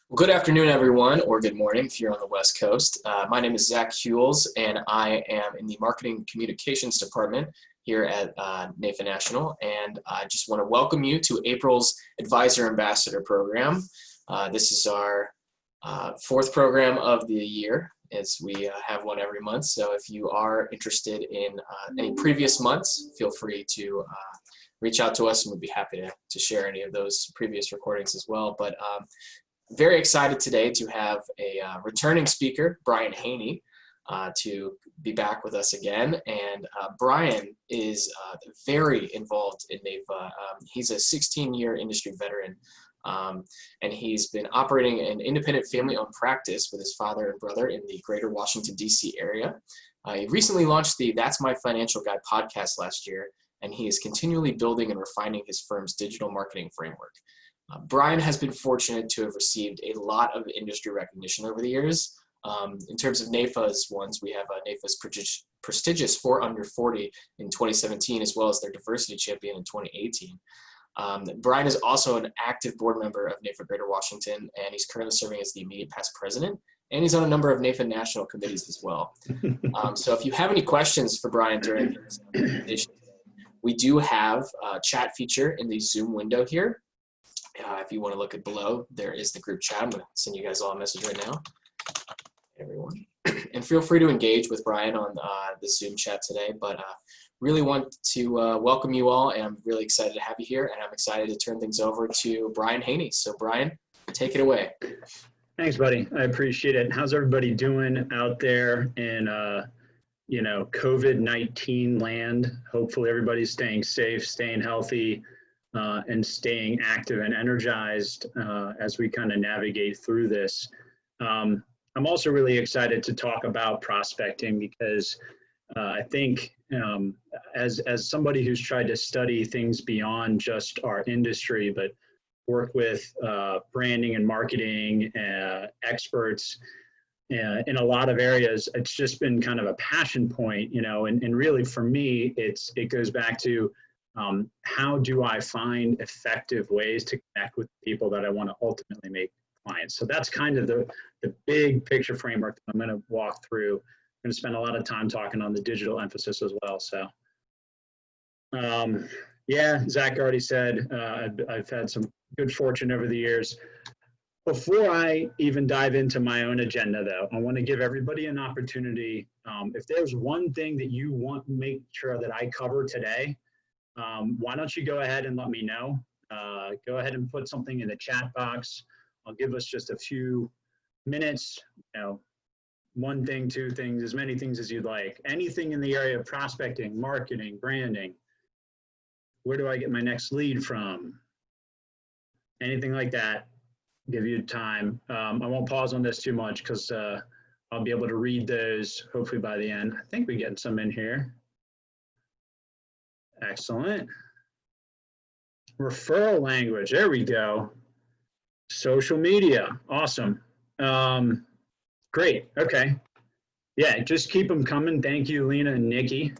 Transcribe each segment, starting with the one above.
Well, good afternoon, everyone, or good morning if you're on the West Coast. My name is Zach Hewells, and I am in the Marketing Communications Department here at NAFA National. And I just want to welcome you to April's Advisor Ambassador Program. This is our fourth program of the year, as we have one every month. So if you are interested in any previous months, feel free to reach out to us, and we'd be happy to share any of those previous recordings as well. But very excited today to have a returning speaker, Brian Haney, to be back with us again. And Brian is very involved in NAFA. He's a 16-year industry veteran, and he's been operating an independent family-owned practice with his father and brother in the greater Washington, D.C. area. He recently launched the That's My Financial Guy podcast last year, and he is continually building and refining his firm's digital marketing framework. Brian has been fortunate to have received a lot of industry recognition over the years. In terms of NAFA's ones, we have NAFA's prestigious 4 Under 40 in 2017, as well as their Diversity Champion in 2018. Brian is also an active board member of NAFA Greater Washington, and he's currently serving as the immediate past president, and he's on a number of NAFA national committees as well. So if you have any questions for Brian during this presentation, we do have a chat feature in the Zoom window here. If you want to look at below, there is the group chat. I'm going to send you guys all a message right now, everyone. And feel free to engage with Brian on the Zoom chat today. But really want to welcome you all, and I'm really excited to have you here. And I'm excited to turn things over to Brian Haney. So Brian, take it away. Thanks, buddy. I appreciate it. How's everybody doing out there in COVID-19 land? Hopefully everybody's staying safe, staying healthy, and staying active and energized as we kind of navigate through this. I'm also really excited to talk about prospecting because I think as somebody who's tried to study things beyond just our industry, but work with branding and marketing experts in a lot of areas, it's just been kind of a passion point, and really for me, it goes back to how do I find effective ways to connect with people that I want to ultimately make clients? So that's kind of the big picture framework that I'm going to walk through. I'm going to spend a lot of time talking on the digital emphasis as well. So yeah, Zach already said, I've had some good fortune over the years. Before I even dive into my own agenda, though, I want to give everybody an opportunity. If there's one thing that you want to make sure that I cover today, why don't you go ahead and let me know? Go ahead and put something in the chat box. I'll give us just a few minutes, one thing, two things, as many things as you'd like. Anything in the area of prospecting, marketing, branding. Where do I get my next lead from? Anything like that, give you time. I won't pause on this too much because I'll be able to read those hopefully by the end. I think we're getting some in here. Excellent. Referral language, there we go. Social media, awesome. Great, okay. Yeah, just keep them coming. Thank you, Lena and Nikki.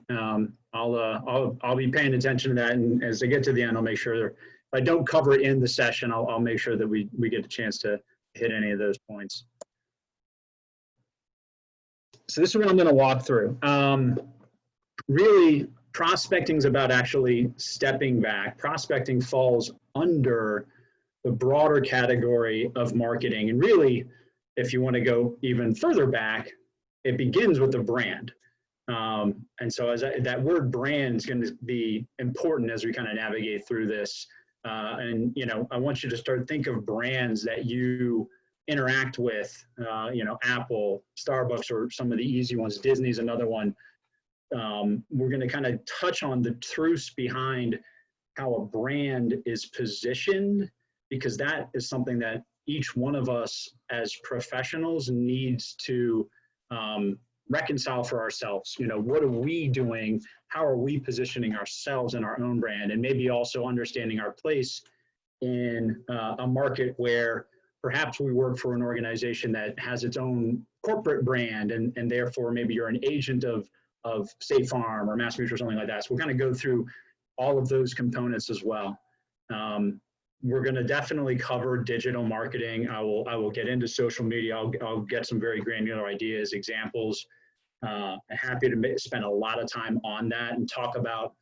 I'll be paying attention to that, and as I get to the end, I'll make sure if I don't cover it in the session, I'll make sure that we get a chance to hit any of those points. So this is what I'm gonna walk through. Really, prospecting is about actually stepping back. Prospecting falls under the broader category of marketing. And really, if you want to go even further back, it begins with the brand. And so that word brand is going to be important as we kind of navigate through this. And, I want you to start think of brands that you interact with, Apple, Starbucks, or some of the easy ones. Disney's another one. We're going to kind of touch on the truths behind how a brand is positioned, because that is something that each one of us as professionals needs to reconcile for ourselves. What are we doing? How are we positioning ourselves in our own brand? And maybe also understanding our place in a market where perhaps we work for an organization that has its own corporate brand, and therefore maybe you're an agent of State Farm or Mass Mutual or something like that. So we'll kind of go through all of those components as well. we're going to definitely cover digital marketing. I will get into social media. I'll get some very granular ideas, examples. I'm happy to spend a lot of time on that and talk about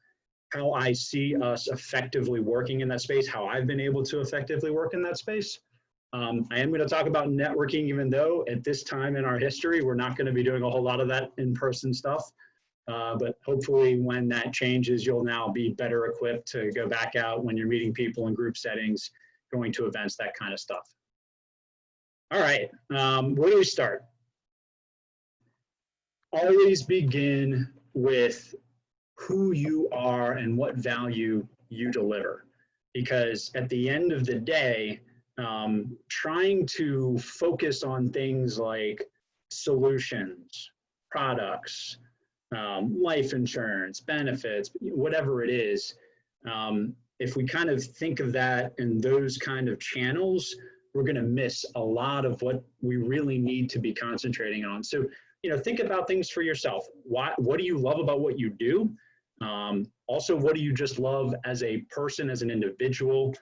how I see us effectively working in that space, how I've been able to effectively work in that space. I am going to talk about networking, even though at this time in our history, we're not going to be doing a whole lot of that in-person stuff. But hopefully when that changes, you'll now be better equipped to go back out when you're meeting people in group settings, going to events, that kind of stuff. All right, where do we start? Always begin with who you are and what value you deliver. Because at the end of the day, trying to focus on things like solutions, products, life insurance, benefits, whatever it is, if we kind of think of that in those kind of channels, we're going to miss a lot of what we really need to be concentrating on. So, think about things for yourself. What do you love about what you do? Also, what do you just love as a person, as an individual?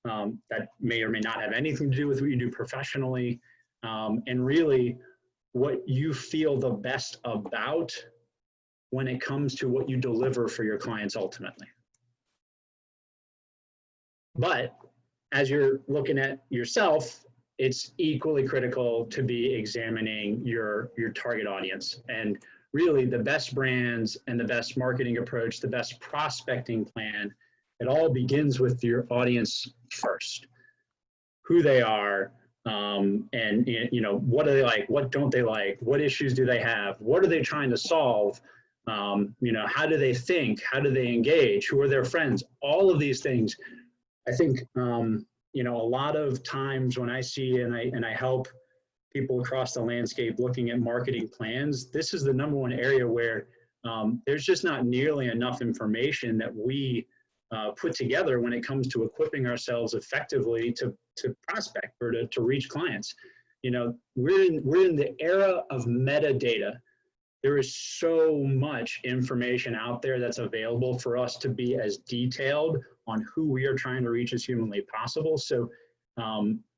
That may or may not have anything to do with what you do professionally. And really, what you feel the best about when it comes to what you deliver for your clients ultimately. But as you're looking at yourself, it's equally critical to be examining your target audience. And really the best brands and the best marketing approach, the best prospecting plan, it all begins with your audience first. Who they are, and what do they like, what don't they like, what issues do they have, what are they trying to solve? How do they think? How do they engage? Who are their friends? All of these things. I think, a lot of times when I see and I help people across the landscape looking at marketing plans, this is the number one area where there's just not nearly enough information that we put together when it comes to equipping ourselves effectively to prospect or to reach clients. We're in the era of metadata. There is so much information out there that's available for us to be as detailed on who we are trying to reach as humanly possible. So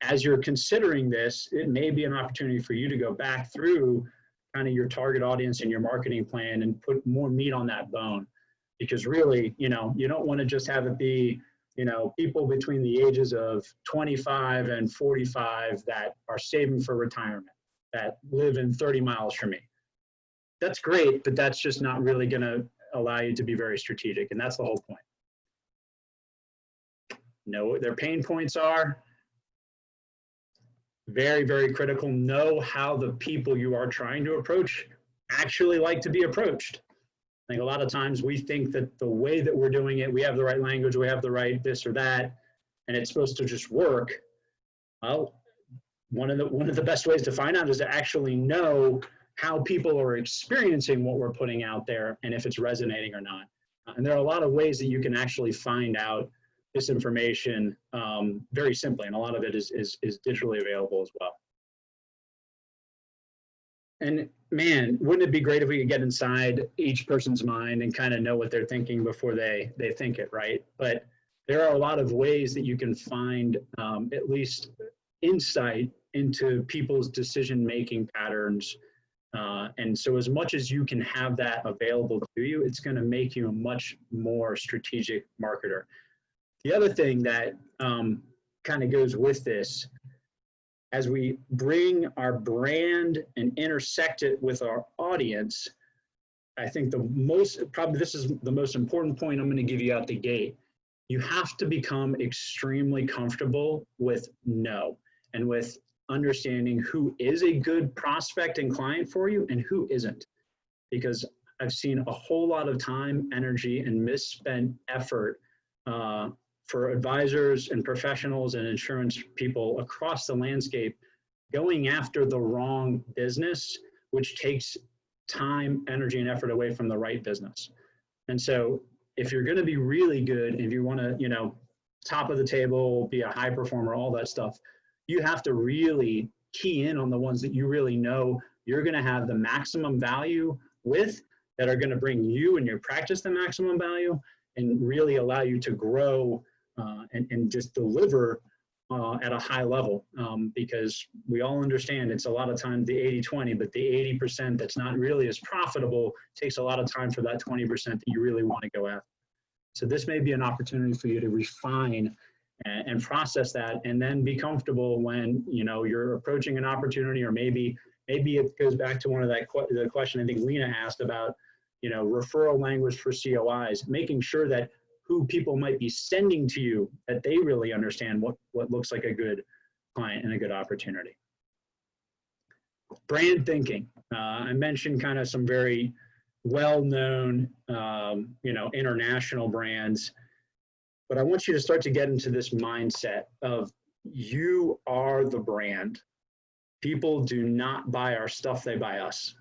as you're considering this, it may be an opportunity for you to go back through kind of your target audience and your marketing plan and put more meat on that bone. Because really, you don't want to just have it be, people between the ages of 25 and 45 that are saving for retirement, that live in 30 miles from me. That's great, but that's just not really going to allow you to be very strategic. And that's the whole point. Know what their pain points are. Very, very critical. Know how the people you are trying to approach actually like to be approached. I think a lot of times we think that the way that we're doing it, we have the right language, we have the right this or that, and it's supposed to just work. Well, one of the best ways to find out is to actually know how people are experiencing what we're putting out there and if it's resonating or not. And there are a lot of ways that you can actually find out this information very simply, and a lot of it is digitally available as well. And man, wouldn't it be great if we could get inside each person's mind and kind of know what they're thinking before they think it, right? But there are a lot of ways that you can find at least insight into people's decision-making patterns. And so as much as you can have that available to you, it's going to make you a much more strategic marketer. The other thing that kind of goes with this, as we bring our brand and intersect it with our audience, I think this is the most important point I'm going to give you out the gate. You have to become extremely comfortable with no, and with understanding who is a good prospect and client for you and who isn't. Because I've seen a whole lot of time, energy, and misspent effort for advisors and professionals and insurance people across the landscape going after the wrong business, which takes time, energy, and effort away from the right business. And so if you're going to be really good, and if you want to, top of the table, be a high performer, all that stuff, you have to really key in on the ones that you really know you're going to have the maximum value with, that are going to bring you and your practice the maximum value, and really allow you to grow and just deliver at a high level, because we all understand it's a lot of times the 80-20, but the 80% that's not really as profitable takes a lot of time for that 20% that you really want to go after. So this may be an opportunity for you to refine and process that, and then be comfortable when you're approaching an opportunity, or maybe it goes back to one of the question I think Lena asked about, referral language for COIs, making sure that who people might be sending to you, that they really understand what looks like a good client and a good opportunity. Brand thinking. I mentioned kind of some very well-known, international brands, but I want you to start to get into this mindset of you are the brand. People do not buy our stuff, they buy us.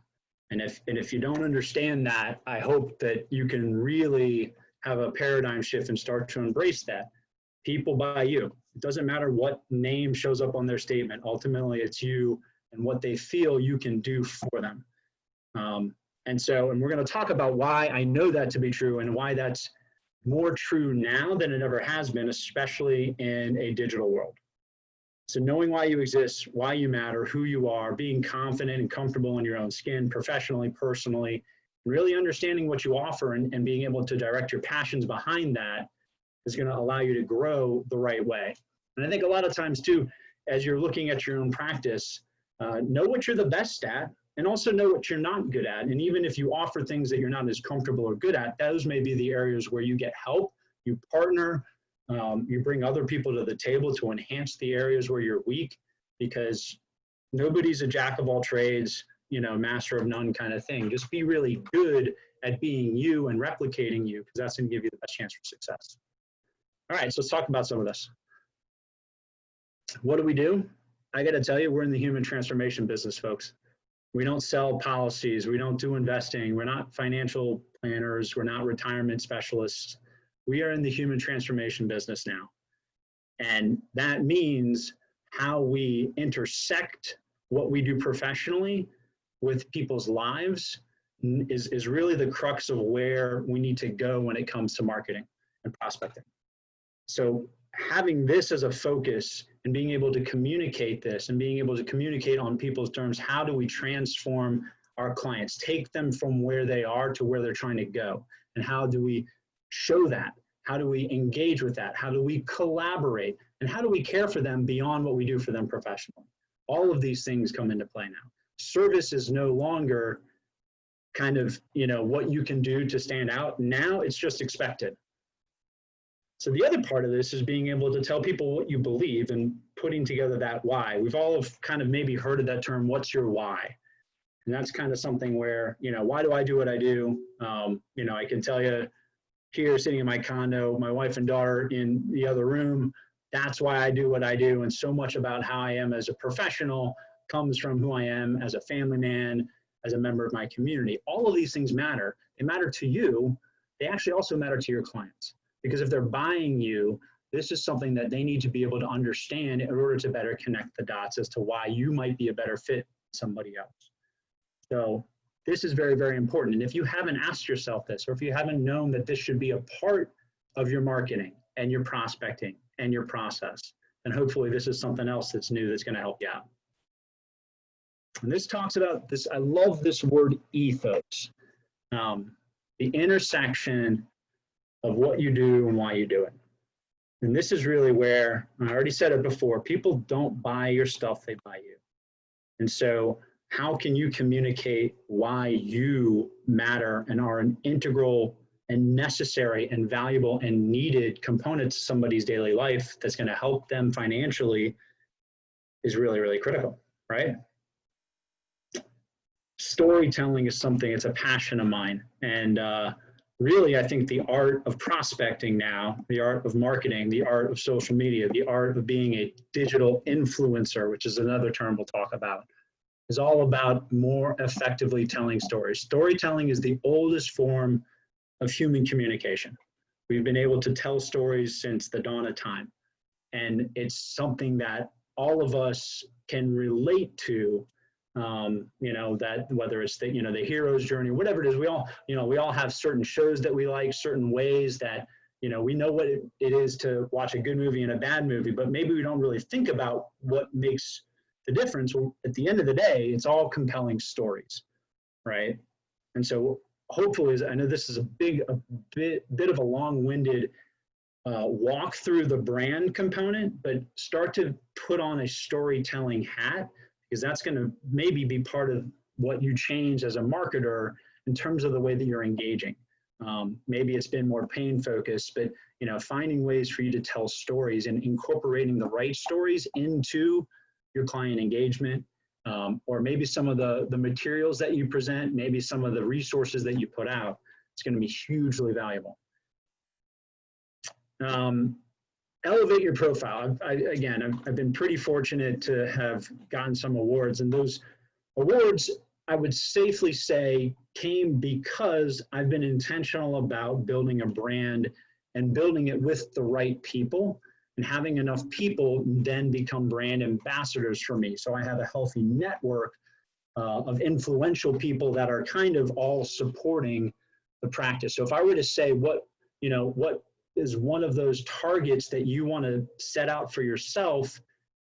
And if you don't understand that, I hope that you can really have a paradigm shift and start to embrace that. People buy you. It doesn't matter what name shows up on their statement. Ultimately, it's you and what they feel you can do for them. And we're going to talk about why I know that to be true, and why that's more true now than it ever has been, especially in a digital world. So knowing why you exist, why you matter, who you are, being confident and comfortable in your own skin, professionally, personally, really understanding what you offer and being able to direct your passions behind that is going to allow you to grow the right way. And I think a lot of times too, as you're looking at your own practice, know what you're the best at, and also know what you're not good at. And even if you offer things that you're not as comfortable or good at, those may be the areas where you get help, you partner, you bring other people to the table to enhance the areas where you're weak, because nobody's a jack of all trades, master of none kind of thing. Just be really good at being you and replicating you, because that's going to give you the best chance for success. All right, so let's talk about some of this. What do? I got to tell you, we're in the human transformation business, folks. We don't sell policies. We don't do investing. We're not financial planners. We're not retirement specialists. We are in the human transformation business now. And that means how we intersect what we do professionally with people's lives is really the crux of where we need to go when it comes to marketing and prospecting. So having this as a focus and being able to communicate this and being able to communicate on people's terms, how do we transform our clients, take them from where they are to where they're trying to go? And how do we show that? How do we engage with that? How do we collaborate? And how do we care for them beyond what we do for them professionally? All of these things come into play now. Service is no longer kind of, what you can do to stand out. Now it's just expected. So the other part of this is being able to tell people what you believe and putting together that why. We've all kind of maybe heard of that term, what's your why? And that's kind of something where, why do I do what I do? I can tell you here sitting in my condo, my wife and daughter in the other room, that's why I do what I do. And so much about how I am as a professional comes from who I am as a family man, as a member of my community. All of these things matter. They matter to you. They actually also matter to your clients. Because if they're buying you, this is something that they need to be able to understand in order to better connect the dots as to why you might be a better fit than somebody else. So this is very, very important. And if you haven't asked yourself this, or if you haven't known that this should be a part of your marketing and your prospecting and your process, then hopefully this is something else that's new that's going to help you out. And this talks about this, I love this word ethos, the intersection of what you do and why you do it. And this is really where, I already said it before, people don't buy your stuff, they buy you. And so how can you communicate why you matter and are an integral and necessary and valuable and needed component to somebody's daily life that's going to help them financially is really, really critical, right? Storytelling is something, it's a passion of mine. And really, I think the art of prospecting now, the art of marketing, the art of social media, the art of being a digital influencer, which is another term we'll talk about, is all about more effectively telling stories. Storytelling is the oldest form of human communication. We've been able to tell stories since the dawn of time. And it's something that all of us can relate to, that whether it's the hero's journey, whatever it is, we all have certain shows that we like, certain ways that, we know what it is to watch a good movie and a bad movie, but maybe we don't really think about what makes the difference. Well, at the end of the day, it's all compelling stories, right? And so hopefully, I know this is a bit of a long-winded walk through the brand component, but start to put on a storytelling hat, because that's going to maybe be part of what you change as a marketer in terms of the way that you're engaging. Maybe it's been more pain focused, but finding ways for you to tell stories and incorporating the right stories into your client engagement, or maybe some of the materials that you present, maybe some of the resources that you put out. It's going to be hugely valuable. Elevate your profile. I've been pretty fortunate to have gotten some awards, and those awards, I would safely say, came because I've been intentional about building a brand and building it with the right people, and having enough people then become brand ambassadors for me. So I have a healthy network of influential people that are kind of all supporting the practice. So if I were to say what is one of those targets that you want to set out for yourself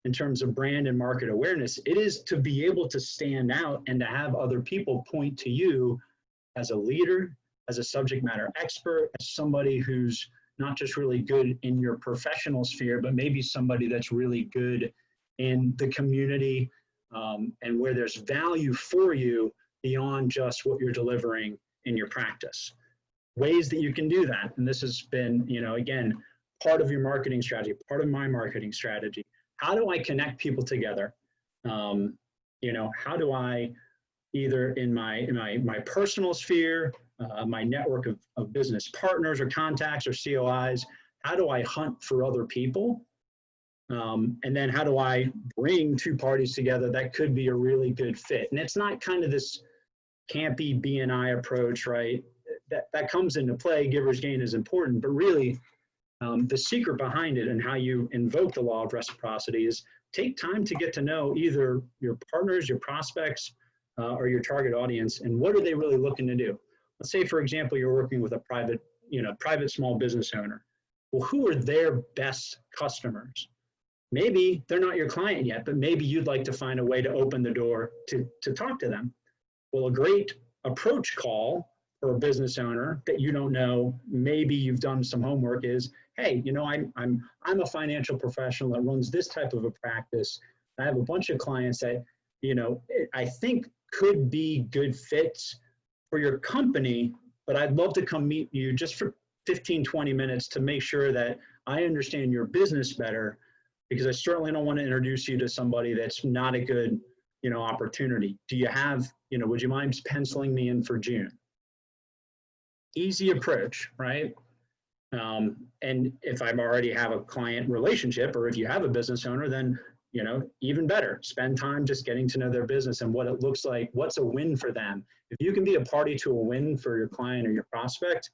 in terms of brand and market awareness, it is to be able to stand out and to have other people point to you as a leader, as a subject matter expert, as somebody who's not just really good in your professional sphere, but maybe somebody that's really good in the community, and where there's value for you beyond just what you're delivering in your practice. Ways that you can do that, and this has been, again, part of your marketing strategy, part of my marketing strategy. How do I connect people together? How do I, either in my personal sphere, my network of business partners or contacts or COIs, how do I hunt for other people? And then how do I bring two parties together that could be a really good fit? And it's not kind of this campy BNI approach, right? That comes into play. Giver's gain is important, but really the secret behind it and how you invoke the law of reciprocity is take time to get to know either your partners, your prospects, or your target audience, and what are they really looking to do? Let's say, for example, you're working with a private small business owner. Well, who are their best customers? Maybe they're not your client yet, but maybe you'd like to find a way to open the door to talk to them. Well, a great approach call for a business owner that you don't know, maybe you've done some homework, is, hey, I'm a financial professional that runs this type of a practice. I have a bunch of clients that, I think could be good fits for your company, but I'd love to come meet you just for 15, 20 minutes to make sure that I understand your business better, because I certainly don't want to introduce you to somebody that's not a good, opportunity. Do you have, would you mind penciling me in for June? Easy approach, right? And if I already have a client relationship, or if you have a business owner, then, even better, spend time just getting to know their business and what it looks like, what's a win for them. If you can be a party to a win for your client or your prospect,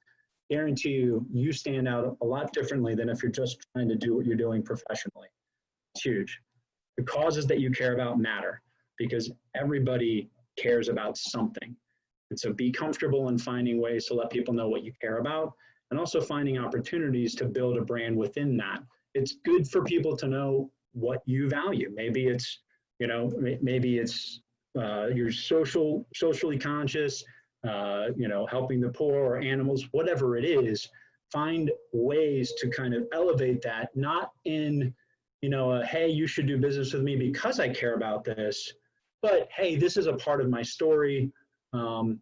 guarantee you stand out a lot differently than if you're just trying to do what you're doing professionally. It's huge. The causes that you care about matter, because everybody cares about something. And so be comfortable in finding ways to let people know what you care about, and also finding opportunities to build a brand within that. It's good for people to know what you value. Maybe it's, you're socially conscious, helping the poor or animals, whatever it is. Find ways to kind of elevate that, not in, hey, you should do business with me because I care about this, but hey, this is a part of my story, and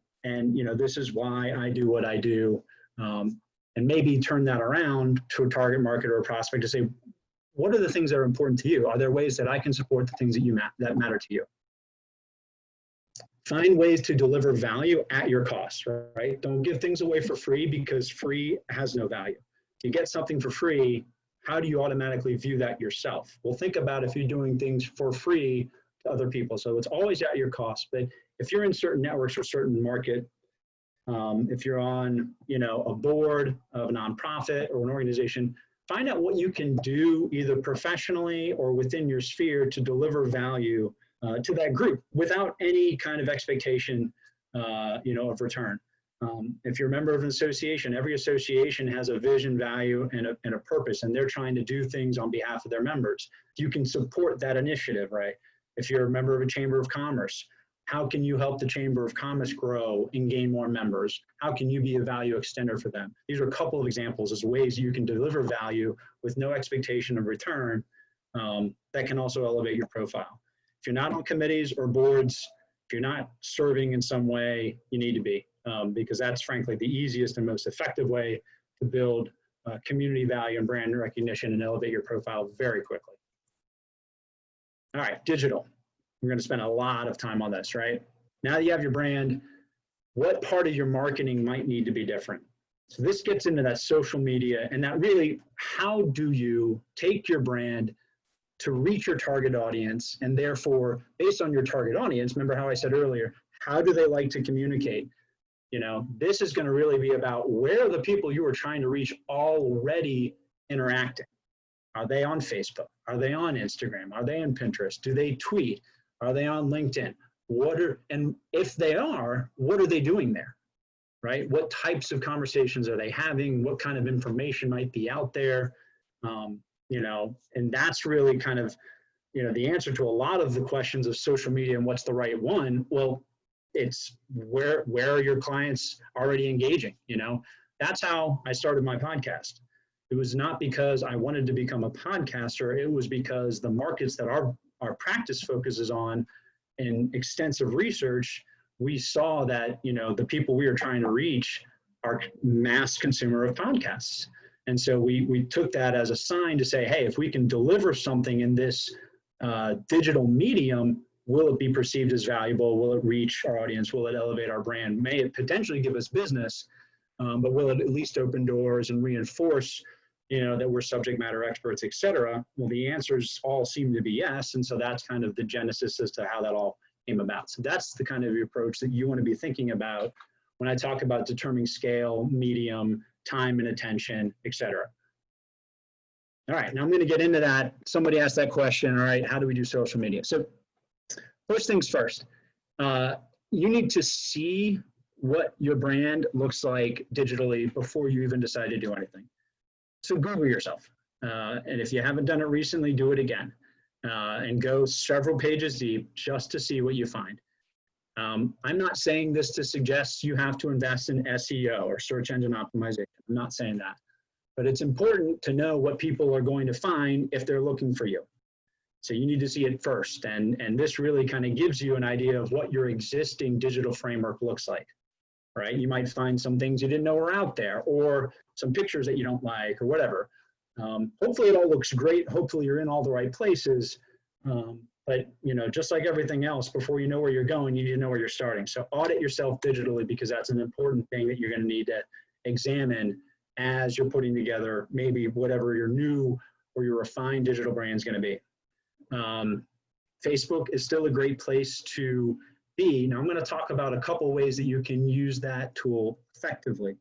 this is why I do what I do, and maybe turn that around to a target market or a prospect to say, what are the things that are important to you? Are there ways that I can support the things that matter to you? Find ways to deliver value at your cost, right? Don't give things away for free, because free has no value. If you get something for free, how do you automatically view that yourself? Well, think about if you're doing things for free to other people. So it's always at your cost. But if you're in certain networks or certain market, if you're on, a board of a nonprofit or an organization, find out what you can do either professionally or within your sphere to deliver value to that group without any kind of expectation, of return. If you're a member of an association, every association has a vision, value, and a purpose, and they're trying to do things on behalf of their members. You can support that initiative, right? If you're a member of a chamber of commerce, how can you help the chamber of commerce grow and gain more members? How can you be a value extender for them? These are a couple of examples as ways you can deliver value with no expectation of return that can also elevate your profile. If you're not on committees or boards, if you're not serving in some way, you need to be. Because that's frankly the easiest and most effective way to build community value and brand recognition and elevate your profile very quickly. All right, digital. We're going to spend a lot of time on this, right? Now that you have your brand, what part of your marketing might need to be different? So this gets into that social media and that really, how do you take your brand to reach your target audience, and therefore, based on your target audience, remember how I said earlier, how do they like to communicate? You know, this is going to really be about where the people you are trying to reach already interacting. Are they on Facebook? Are they on Instagram? Are they on Pinterest? Do they tweet? Are they on LinkedIn? And if they are, what are they doing there, right? What types of conversations are they having? What kind of information might be out there? You know, and that's really kind of, you know, the answer to a lot of the questions of social media and what's the right one. Well, it's where are your clients already engaging? You know, that's how I started my podcast. It was not because I wanted to become a podcaster. It was because the markets that our practice focuses on in extensive research, we saw that, you know, the people we are trying to reach are mass consumer of podcasts. And so we took that as a sign to say, hey, if we can deliver something in this digital medium, will it be perceived as valuable? Will it reach our audience? Will it elevate our brand? May it potentially give us business, but will it at least open doors and reinforce, you know, that we're subject matter experts, et cetera? Well, the answers all seem to be yes. And so that's kind of the genesis as to how that all came about. So that's the kind of approach that you want to be thinking about when I talk about determining scale, medium, time and attention, et cetera. All right, now I'm going to get into that. Somebody asked that question, all right, how do we do social media? So first things first, you need to see what your brand looks like digitally before you even decide to do anything. So Google yourself. And if you haven't done it recently, do it again. And go several pages deep just to see what you find. I'm not saying this to suggest you have to invest in SEO or search engine optimization. I'm not saying that. But it's important to know what people are going to find if they're looking for you. So you need to see it first. And this really kind of gives you an idea of what your existing digital framework looks like, right? You might find some things you didn't know were out there, or some pictures that you don't like, or whatever. Hopefully it all looks great. Hopefully you're in all the right places. But you know, just like everything else, before you know where you're going, you need to know where you're starting. So audit yourself digitally, because that's an important thing that you're going to need to examine as you're putting together maybe whatever your new or your refined digital brand is going to be. Facebook is still a great place to be. Now I'm going to talk about a couple ways that you can use that tool effectively.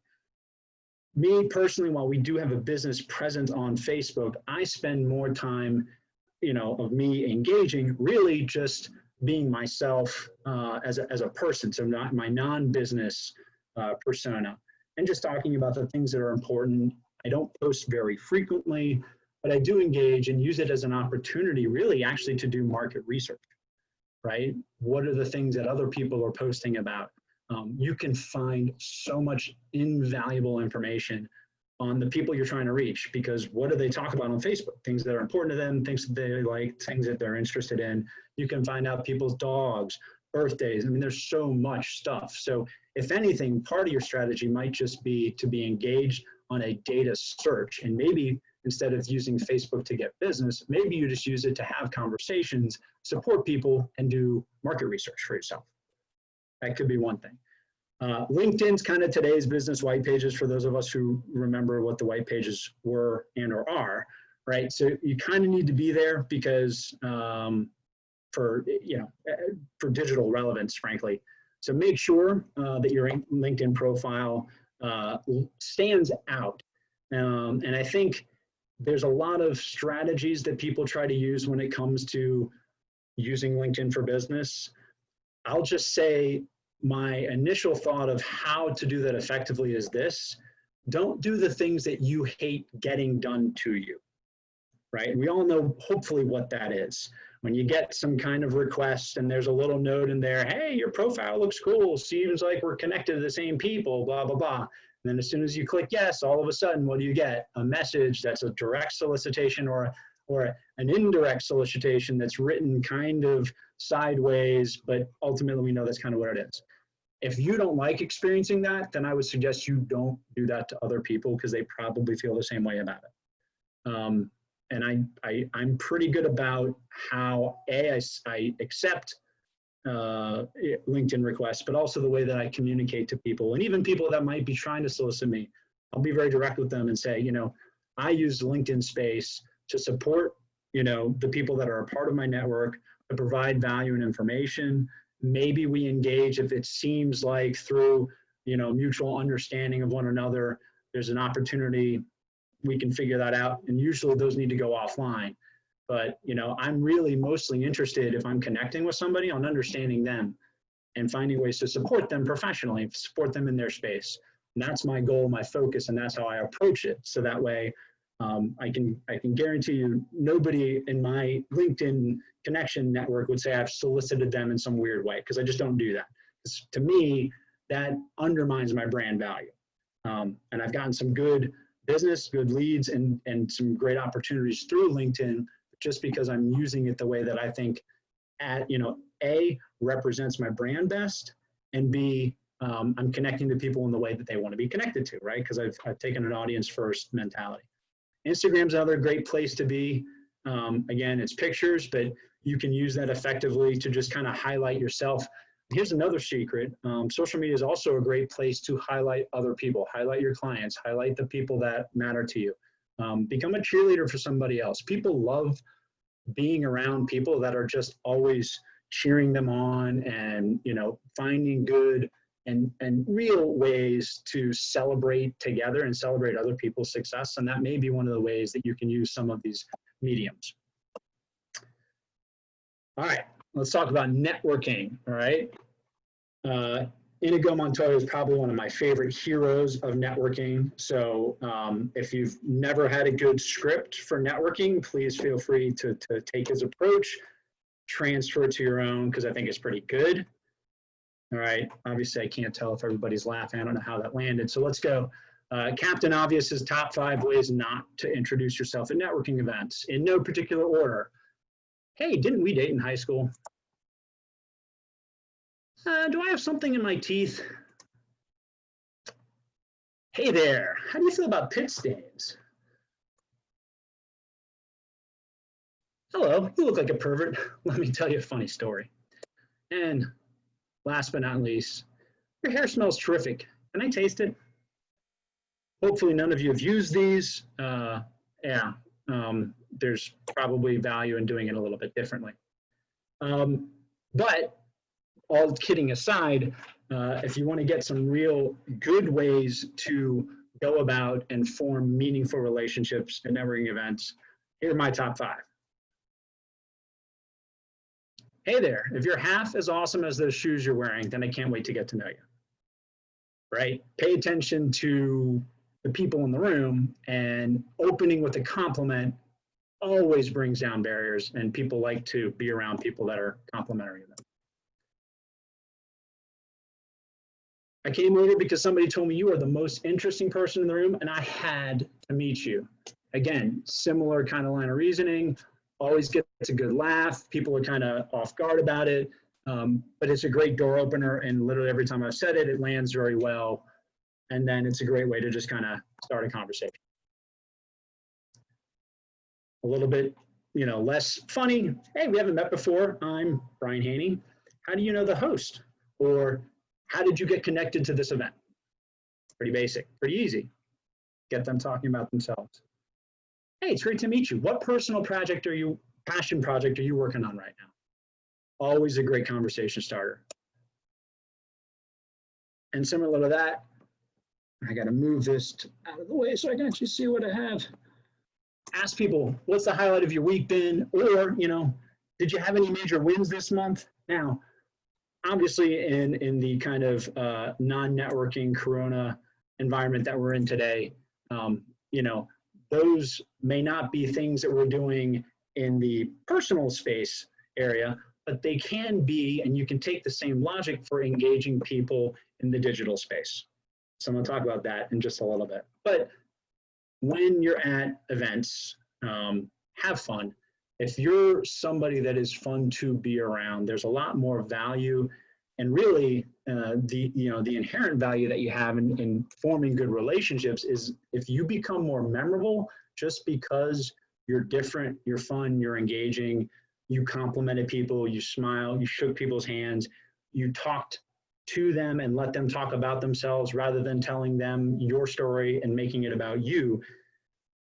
Me personally, while we do have a business presence on Facebook, I spend more time, you know, of me engaging, really just being myself as a person, so not my non-business persona, and just talking about the things that are important. I don't post very frequently, but I do engage and use it as an opportunity, really, actually, to do market research, right? What are the things that other people are posting about? You can find so much invaluable information on the people you're trying to reach, because what do they talk about on Facebook? Things that are important to them, things that they like, things that they're interested in. You can find out people's dogs, birthdays. I mean, there's so much stuff. So if anything, part of your strategy might just be to be engaged on a data search. And maybe instead of using Facebook to get business, maybe you just use it to have conversations, support people, and do market research for yourself. That could be one thing. LinkedIn's kind of today's business white pages for those of us who remember what the white pages were and or are, right? So you kind of need to be there because for digital relevance, frankly. So make sure that your LinkedIn profile stands out. And I think there's a lot of strategies that people try to use when it comes to using LinkedIn for business. I'll just say, my initial thought of how to do that effectively is this: don't do the things that you hate getting done to you, right? We all know hopefully what that is. When you get some kind of request and there's a little note in there, hey, your profile looks cool, seems like we're connected to the same people, blah, blah, blah. And then as soon as you click yes, all of a sudden, what do you get? A message that's a direct solicitation or an indirect solicitation that's written kind of sideways, but ultimately we know that's kind of what it is. If you don't like experiencing that, then I would suggest you don't do that to other people because they probably feel the same way about it. And I'm pretty good about how I accept LinkedIn requests, but also the way that I communicate to people, and even people that might be trying to solicit me. I'll be very direct with them and say, you know, I use the LinkedIn space to support, you know, the people that are a part of my network, to provide value and information. Maybe we engage if it seems like through, you know, mutual understanding of one another, there's an opportunity, we can figure that out. And usually those need to go offline. But, you know, I'm really mostly interested, if I'm connecting with somebody, on understanding them and finding ways to support them professionally, support them in their space. And that's my goal, my focus, and that's how I approach it. So that way I can guarantee you nobody in my LinkedIn connection network would say I've solicited them in some weird way, because I just don't do that. To me, that undermines my brand value. And I've gotten some good business, good leads, and some great opportunities through LinkedIn, just because I'm using it the way that I think, you know, A, represents my brand best, and B, I'm connecting to people in the way that they want to be connected to, right? Because I've taken an audience first mentality. Instagram's another great place to be. Again, it's pictures, but you can use that effectively to just kind of highlight yourself. Here's another secret. Social media is also a great place to highlight other people, highlight your clients, highlight the people that matter to you. Become a cheerleader for somebody else. People love being around people that are just always cheering them on and, you know, finding good and real ways to celebrate together and celebrate other people's success. And that may be one of the ways that you can use some of these mediums. All right, let's talk about networking, all right? Inigo Montoya is probably one of my favorite heroes of networking. So if you've never had a good script for networking, please feel free to take his approach, transfer it to your own, because I think it's pretty good. All right, obviously I can't tell if everybody's laughing. I don't know how that landed. So let's go. Captain Obvious's top 5 ways not to introduce yourself at networking events, in no particular order. Hey, didn't we date in high school? Do I have something in my teeth? Hey there, how do you feel about pit stains? Hello, you look like a pervert. Let me tell you a funny story. And last but not least, your hair smells terrific. Can I taste it? Hopefully none of you have used these. There's probably value in doing it a little bit differently. But all kidding aside, if you want to get some real good ways to go about and form meaningful relationships at networking events, here are my top 5. Hey there, if you're half as awesome as those shoes you're wearing, then I can't wait to get to know you, right? Pay attention to the people in the room, and opening with a compliment always brings down barriers, and people like to be around people that are complimentary of them. I came over because somebody told me you are the most interesting person in the room, and I had to meet you. Again, similar kind of line of reasoning, always gets a good laugh. People are kind of off guard about it, but it's a great door opener, and literally every time I've said it, it lands very well. And then it's a great way to just kind of start a conversation. A little bit, you know, less funny. Hey, we haven't met before. I'm Brian Haney. How do you know the host? Or how did you get connected to this event? Pretty basic, pretty easy. Get them talking about themselves. Hey, it's great to meet you. What passion project are you working on right now? Always a great conversation starter. And similar to that, I got to move this out of the way so I can actually see what I have. Ask people, what's the highlight of your week been? Or, you know, did you have any major wins this month? Now, obviously in the kind of non-networking Corona environment that we're in today, you know, those may not be things that we're doing in the personal space area, but they can be, and you can take the same logic for engaging people in the digital space. So I'm going to talk about that in just a little bit. But when you're at events, have fun. If you're somebody that is fun to be around, there's a lot more value, and really the inherent value that you have in forming good relationships is if you become more memorable just because you're different, you're fun, you're engaging, you complimented people, you smiled, you shook people's hands, you talked to them and let them talk about themselves rather than telling them your story and making it about you.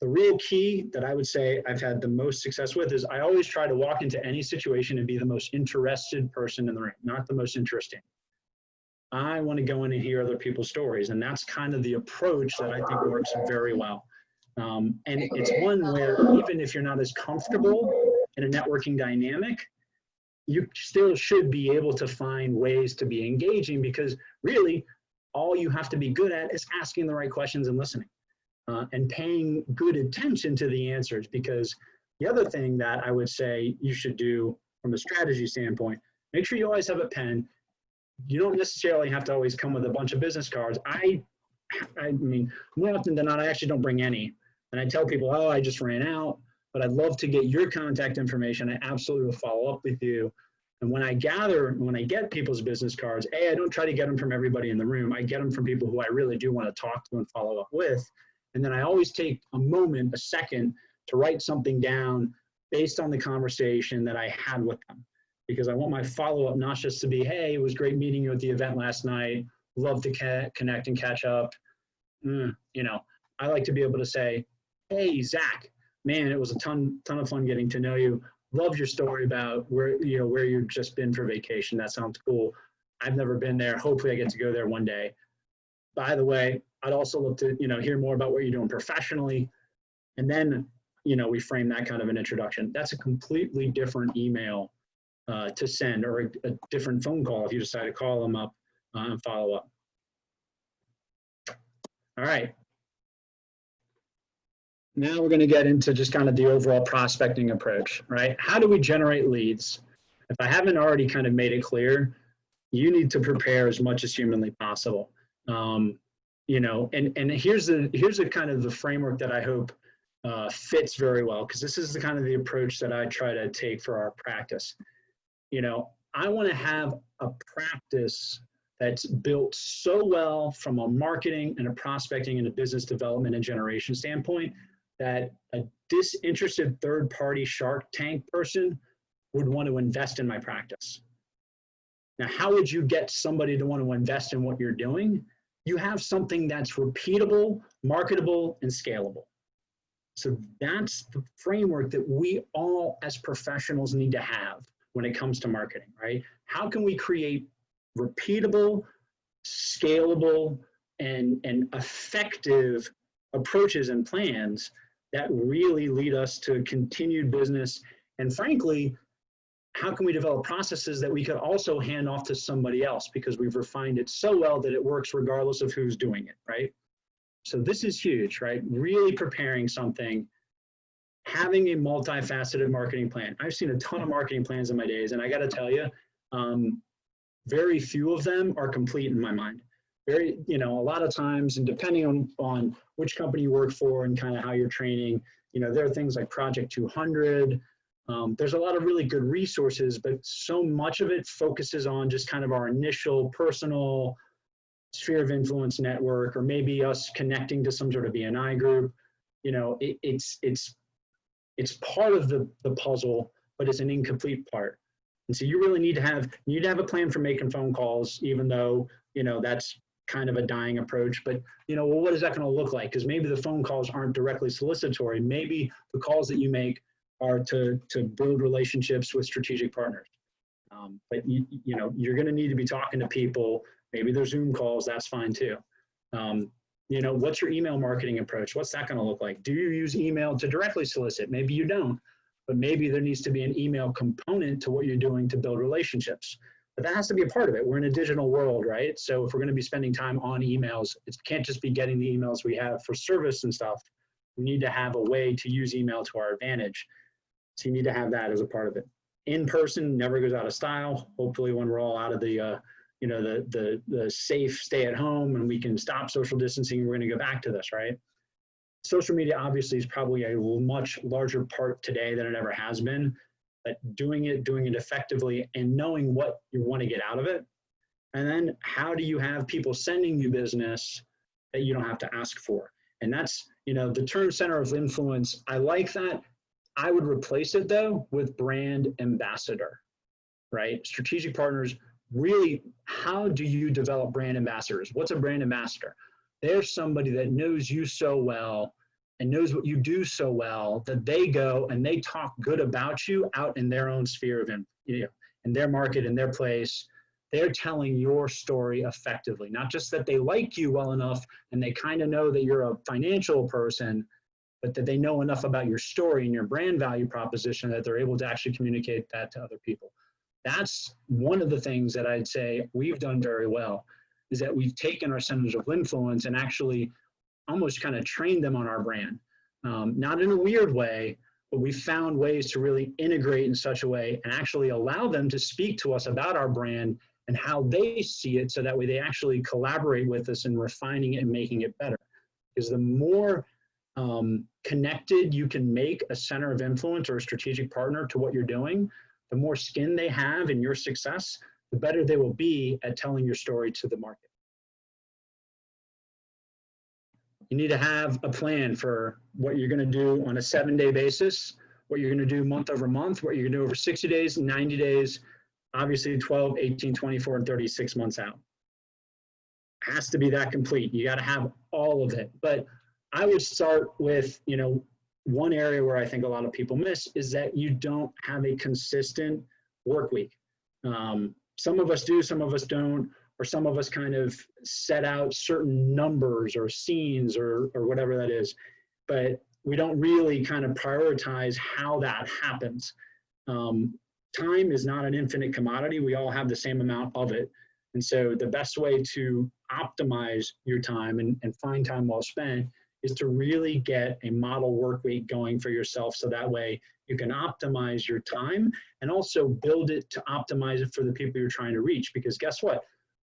The real key that I would say I've had the most success with is I always try to walk into any situation and be the most interested person in the room, not the most interesting. I want to go in and hear other people's stories, and that's kind of the approach that I think works very well. And it's one where even if you're not as comfortable in a networking dynamic, you still should be able to find ways to be engaging, because really all you have to be good at is asking the right questions and listening. And paying good attention to the answers, because the other thing that I would say you should do from a strategy standpoint, make sure you always have a pen. You don't necessarily have to always come with a bunch of business cards. I mean, more often than not, I actually don't bring any. And I tell people, oh, I just ran out, but I'd love to get your contact information. I absolutely will follow up with you. And when I get people's business cards, I don't try to get them from everybody in the room. I get them from people who I really do want to talk to and follow up with. And then I always take a second to write something down based on the conversation that I had with them. Because I want my follow-up not just to be, hey, it was great meeting you at the event last night. Love to connect and catch up. You know, I like to be able to say, hey, Zach, man, it was a ton of fun getting to know you. Love your story about where you've just been for vacation. That sounds cool. I've never been there. Hopefully I get to go there one day. By the way, I'd also love to, hear more about what you're doing professionally. And then, we frame that kind of an introduction. That's a completely different email to send, or a different phone call if you decide to call them up and follow up. All right. Now we're going to get into just kind of the overall prospecting approach, right? How do we generate leads? If I haven't already kind of made it clear, you need to prepare as much as humanly possible. And here's a kind of the framework that I hope fits very well, because this is the kind of the approach that I try to take for our practice. I want to have a practice that's built so well from a marketing and a prospecting and a business development and generation standpoint that a disinterested third-party Shark Tank person would want to invest in my practice. Now, how would you get somebody to want to invest in what you're doing? You have something that's repeatable, marketable, and scalable. So that's the framework that we all as professionals need to have when it comes to marketing, right? How can we create repeatable, scalable, and effective approaches and plans that really lead us to continued business? And frankly, how can we develop processes that we could also hand off to somebody else because we've refined it so well that it works regardless of who's doing it, right? So this is huge, right? Really preparing something, having a multifaceted marketing plan. I've seen a ton of marketing plans in my days, and I got to tell you, very few of them are complete in my mind. A lot of times, and depending on which company you work for and kind of how you're training, there are things like Project 200. There's a lot of really good resources, but so much of it focuses on just kind of our initial personal sphere of influence network, or maybe us connecting to some sort of BNI group. It's part of the puzzle, but it's an incomplete part. And so you really need to have a plan for making phone calls, even though, that's kind of a dying approach. But, well, what is that going to look like? Because maybe the phone calls aren't directly solicitory. Maybe the calls that you make are to build relationships with strategic partners. But you're going to need to be talking to people. Maybe there's Zoom calls. That's fine too. What's your email marketing approach? What's that going to look like? Do you use email to directly solicit? Maybe you don't, but maybe there needs to be an email component to what you're doing to build relationships. But that has to be a part of it. We're in a digital world, right? So if we're going to be spending time on emails, it can't just be getting the emails we have for service and stuff. We need to have a way to use email to our advantage. So you need to have that as a part of it. In person never goes out of style. Hopefully when we're all out of the the safe stay at home and we can stop social distancing, we're going to go back to this, right? Social media obviously is probably a much larger part today than it ever has been, but doing it effectively and knowing what you want to get out of it. And then how do you have people sending you business that you don't have to ask for? And that's, the term center of influence. I like that. I would replace it though with brand ambassador, right? Strategic partners. Really, how do you develop brand ambassadors? What's a brand ambassador? They're somebody that knows you so well and knows what you do so well that they go and they talk good about you out in their own sphere of, in their market, in their place. They're telling your story effectively, not just that they like you well enough and they kind of know that you're a financial person, but that they know enough about your story and your brand value proposition that they're able to actually communicate that to other people. That's one of the things that I'd say we've done very well, is that we've taken our centers of influence and actually almost kind of trained them on our brand. Not in a weird way, but we found ways to really integrate in such a way and actually allow them to speak to us about our brand and how they see it, so that way they actually collaborate with us in refining it and making it better. Because the more connected you can make a center of influence or a strategic partner to what you're doing, the more skin they have in your success, the better they will be at telling your story to the market. You need to have a plan for what you're going to do on a 7-day basis, what you're going to do month over month, what you're going to do over 60 days, 90 days, obviously 12, 18, 24, and 36 months out. It has to be that complete. You got to have all of it. But I would start with, one area where I think a lot of people miss is that you don't have a consistent work week. Some of us do, some of us don't, or some of us kind of set out certain numbers or scenes or whatever that is, but we don't really kind of prioritize how that happens. Time is not an infinite commodity. We all have the same amount of it. And so the best way to optimize your time and find time well spent is to really get a model work week going for yourself, so that way you can optimize your time and also build it to optimize it for the people you're trying to reach. Because guess what?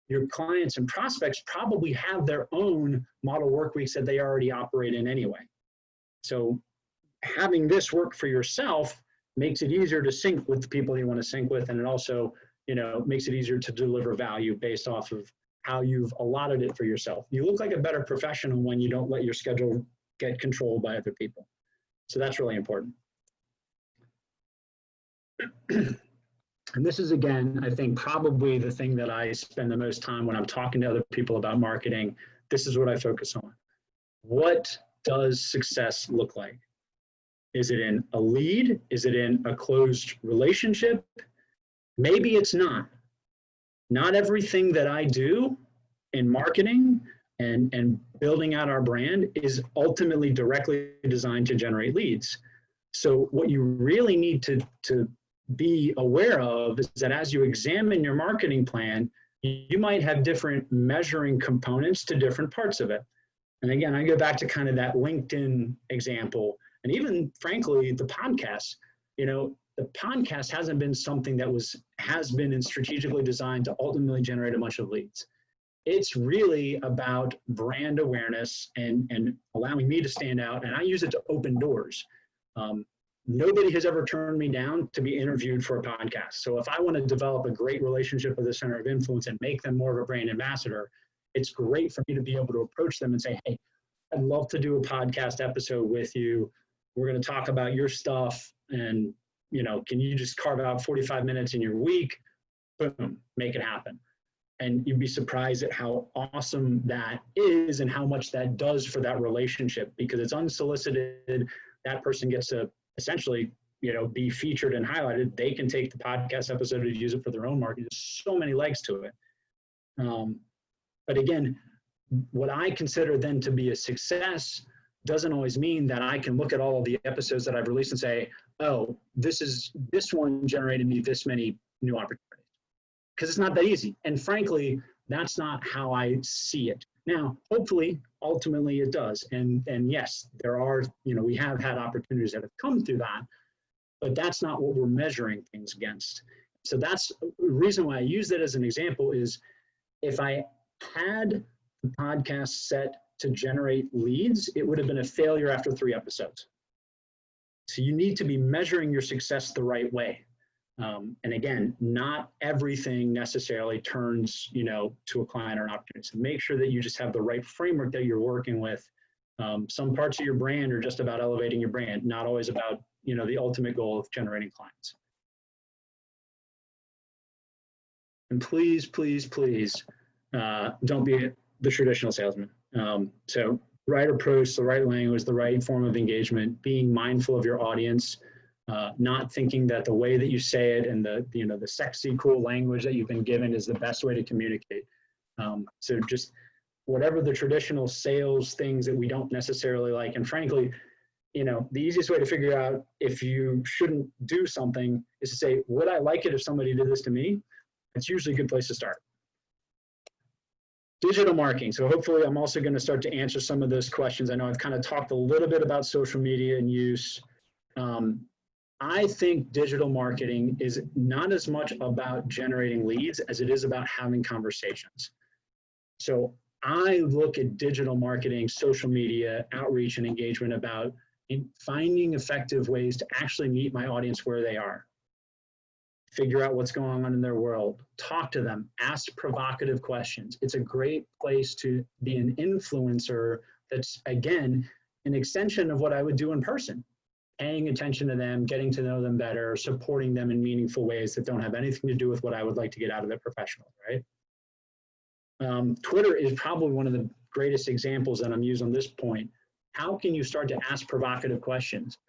Your clients and prospects probably have their own model work weeks that they already operate in anyway. So having this work for yourself makes it easier to sync with the people you want to sync with, and it also, makes it easier to deliver value based off of how you've allotted it for yourself. You look like a better professional when you don't let your schedule get controlled by other people. So that's really important. And this is, again, I think probably the thing that I spend the most time when I'm talking to other people about marketing. This is what I focus on. What does success look like? Is it in a lead? Is it in a closed relationship? Maybe it's not. Not everything that I do in marketing and building out our brand is ultimately directly designed to generate leads. So what you really need to be aware of is that as you examine your marketing plan, you might have different measuring components to different parts of it. And again, I go back to kind of that LinkedIn example, and even frankly, the podcast. The podcast hasn't been something that has been strategically designed to ultimately generate a bunch of leads. It's really about brand awareness and allowing me to stand out, and I use it to open doors. Nobody has ever turned me down to be interviewed for a podcast. So if I want to develop a great relationship with a center of influence and make them more of a brand ambassador, it's great for me to be able to approach them and say, hey, I'd love to do a podcast episode with you. We're going to talk about your stuff, and can you just carve out 45 minutes in your week? Boom, make it happen. And you'd be surprised at how awesome that is and how much that does for that relationship, because it's unsolicited. That person gets to essentially, be featured and highlighted. They can take the podcast episode to use it for their own marketing. There's so many legs to it. But again, what I consider then to be a success doesn't always mean that I can look at all of the episodes that I've released and say, oh, this one generated me this many new opportunities. because it's not that easy. And frankly, that's not how I see it. Now, hopefully, ultimately it does. And yes, there are, we have had opportunities that have come through that, but that's not what we're measuring things against. So that's the reason why I use that as an example is if I had the podcast set to generate leads, it would have been a failure after 3 episodes. So you need to be measuring your success the right way. And again, not everything necessarily turns, to a client or an opportunity. So make sure that you just have the right framework that you're working with. Some parts of your brand are just about elevating your brand, not always about, the ultimate goal of generating clients. And please, please, please, don't be the traditional salesman. So right approach, the right language, the right form of engagement, being mindful of your audience, not thinking that the way that you say it and the sexy, cool language that you've been given is the best way to communicate. So just whatever the traditional sales things that we don't necessarily like, and frankly, the easiest way to figure out if you shouldn't do something is to say, would I like it if somebody did this to me? It's usually a good place to start. Digital marketing. So hopefully I'm also going to start to answer some of those questions. I know I've kind of talked a little bit about social media and use. I think digital marketing is not as much about generating leads as it is about having conversations. So I look at digital marketing, social media, outreach, and engagement about finding effective ways to actually meet my audience where they are. Figure out what's going on in their world, talk to them, ask provocative questions. It's a great place to be an influencer that's, again, an extension of what I would do in person. Paying attention to them, getting to know them better, supporting them in meaningful ways that don't have anything to do with what I would like to get out of it professionally, right? Twitter is probably one of the greatest examples that I'm using on this point. How can you start to ask provocative questions?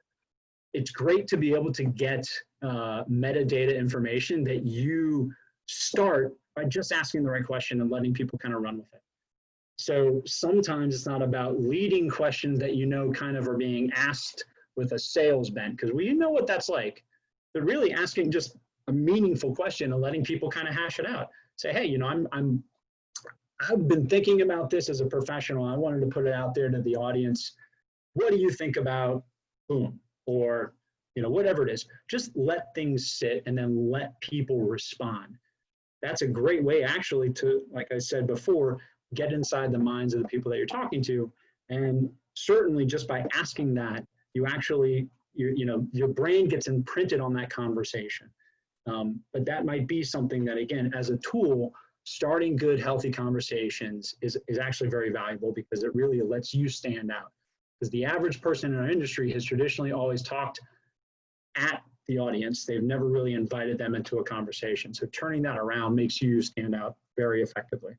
It's great to be able to get metadata information that you start by just asking the right question and letting people kind of run with it. So sometimes it's not about leading questions that kind of are being asked with a sales bent, because we know what that's like. But really asking just a meaningful question and letting people kind of hash it out. Say, hey, I've been thinking about this as a professional. I wanted to put it out there to the audience. What do you think about boom? Or, whatever it is, just let things sit and then let people respond. That's a great way actually to, like I said before, get inside the minds of the people that you're talking to. And certainly just by asking that, you actually, your brain gets imprinted on that conversation. But that might be something that, again, as a tool, starting good, healthy conversations is actually very valuable because it really lets you stand out. Because the average person in our industry has traditionally always talked at the audience. They've never really invited them into a conversation. So turning that around makes you stand out very effectively.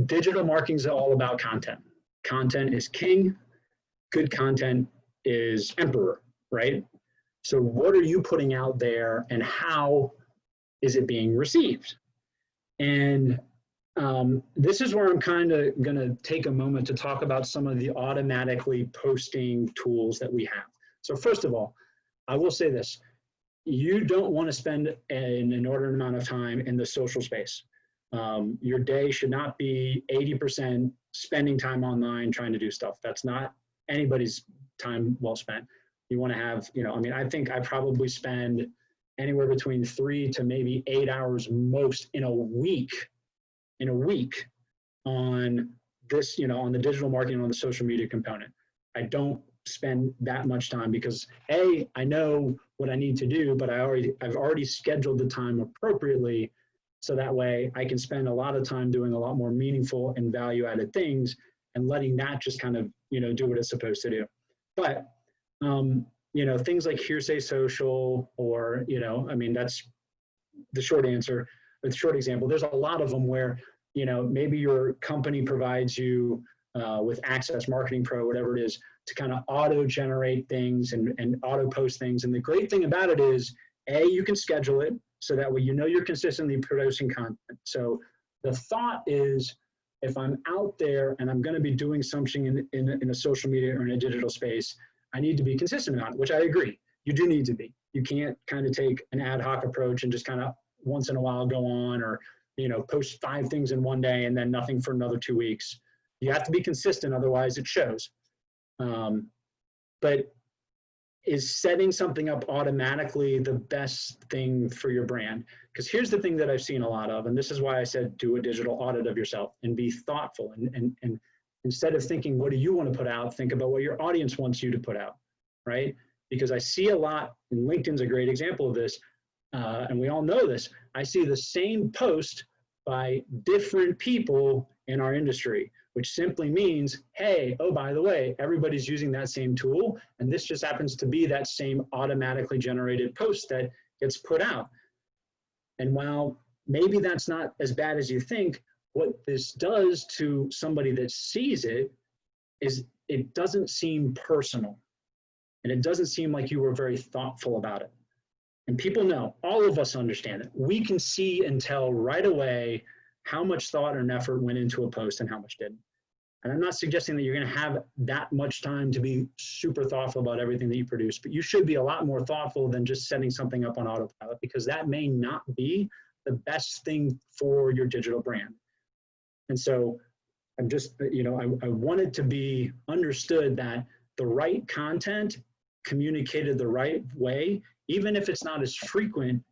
Digital marketing is all about content. Content is king. Good content is emperor, right? So what are you putting out there and how is it being received? And this is where I'm kind of going to take a moment to talk about some of the automatically posting tools that we have. So first of all, I will say this. You don't want to spend an inordinate amount of time in the social space. Your day should not be 80% spending time online trying to do stuff. That's not anybody's time well spent. You want to have, I think I probably spend anywhere between 3 to maybe 8 hours most in a week on this, on the digital marketing, on the social media component. I don't spend that much time because I know what I need to do, but I've already scheduled the time appropriately. So that way I can spend a lot of time doing a lot more meaningful and value added things and letting that just kind of, do what it's supposed to do. But, things like Hearsay Social or, that's the short answer, the short example. There's a lot of them where, maybe your company provides you with Access Marketing Pro, whatever it is, to kind of auto-generate things and auto-post things. And the great thing about it is, you can schedule it so that way you're consistently producing content. So the thought is, if I'm out there and I'm going to be doing something in a social media or in a digital space, I need to be consistent on it, which I agree. You do need to be. You can't kind of take an ad hoc approach and just kind of once in a while go on, or, post 5 things in one day and then nothing for another 2 weeks. You have to be consistent, otherwise it shows. But is setting something up automatically the best thing for your brand? Because here's the thing that I've seen a lot of, and this is why I said do a digital audit of yourself and be thoughtful. And instead of thinking, what do you want to put out, think about what your audience wants you to put out, right? Because I see a lot, and LinkedIn's a great example of this, and we all know this. I see the same post by different people in our industry, which simply means, hey, oh, by the way, everybody's using that same tool, and this just happens to be that same automatically generated post that gets put out. And while maybe that's not as bad as you think, what this does to somebody that sees it is it doesn't seem personal, and it doesn't seem like you were very thoughtful about it. And people know, all of us understand it. We can see and tell right away how much thought and effort went into a post and how much didn't. And I'm not suggesting that you're going to have that much time to be super thoughtful about everything that you produce, but you should be a lot more thoughtful than just setting something up on autopilot, because that may not be the best thing for your digital brand. And so I'm just, I want it to be understood that the right content communicated the right way, even if it's not as frequent,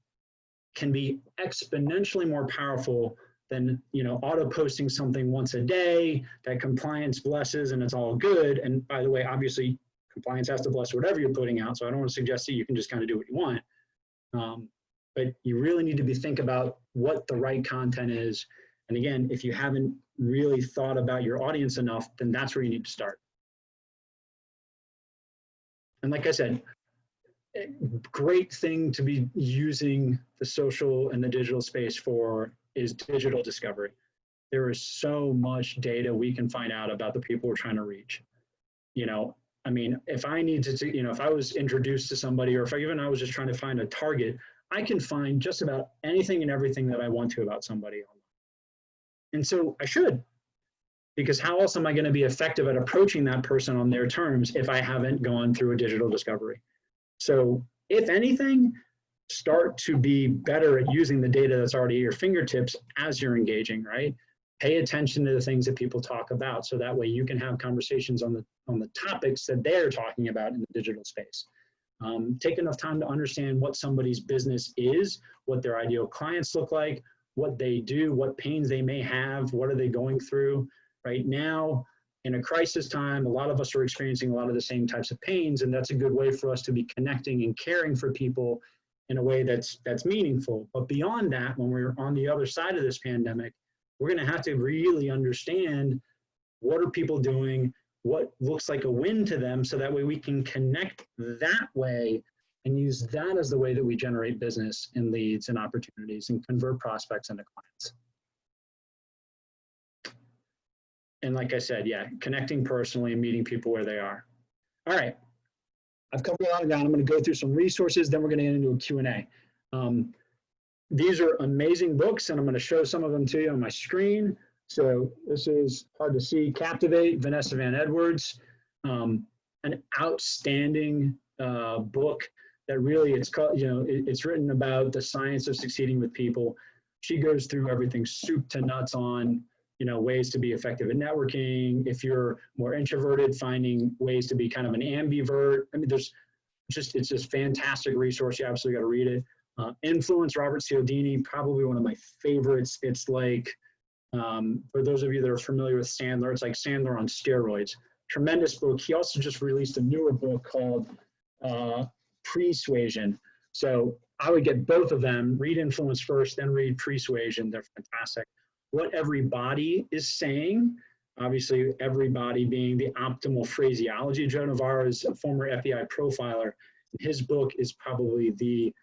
can be exponentially more powerful than, auto posting something once a day that compliance blesses and it's all good. And by the way, obviously compliance has to bless whatever you're putting out. So I don't want to suggest that you can just kind of do what you want. But you really need to think about what the right content is. And again, if you haven't really thought about your audience enough, then that's where you need to start. And like I said, great thing to be using the social and the digital space for is digital discovery. There is so much data we can find out about the people we're trying to reach. I mean, if I need to, if I was introduced to somebody, or if I was just trying to find a target, I can find just about anything and everything that I want to about somebody online. And so I should, because how else am I going to be effective at approaching that person on their terms if I haven't gone through a digital discovery? So if anything, start to be better at using the data that's already at your fingertips as you're engaging, right? Pay attention to the things that people talk about, so that way you can have conversations on the topics that they're talking about in the digital space. Take enough time to understand what somebody's business is, what their ideal clients look like, what they do, what pains they may have, what are they going through. Right now, in a crisis time, a lot of us are experiencing a lot of the same types of pains, and that's a good way for us to be connecting and caring for people in a way that's meaningful. But beyond that, when we're on the other side of this pandemic, we're going to have to really understand what are people doing, what looks like a win to them, so that way we can connect that way and use that as the way that we generate business and leads and opportunities and convert prospects into clients. And like I said, yeah, connecting personally and meeting people where they are. All right, I've covered a lot of ground. I'm going to go through some resources, then we're going to get into a Q&A. These are amazing books, and I'm going to show some of them to you on my screen. So this is hard to see. Captivate, Vanessa Van Edwards, an outstanding book that really, it's called, it's written about the science of succeeding with people. She goes through everything soup to nuts on, ways to be effective at networking. If you're more introverted, finding ways to be kind of an ambivert. I mean, it's just fantastic resource. You absolutely got to read it. Influence, Robert Cialdini, probably one of my favorites. It's like, for those of you that are familiar with Sandler, it's like Sandler on steroids. Tremendous book. He also just released a newer book called Persuasion. So I would get both of them, read Influence first, then read Persuasion. They're fantastic. What Everybody is Saying, obviously everybody being the optimal phraseology. Joe Navarro is a former FBI profiler. His book is probably the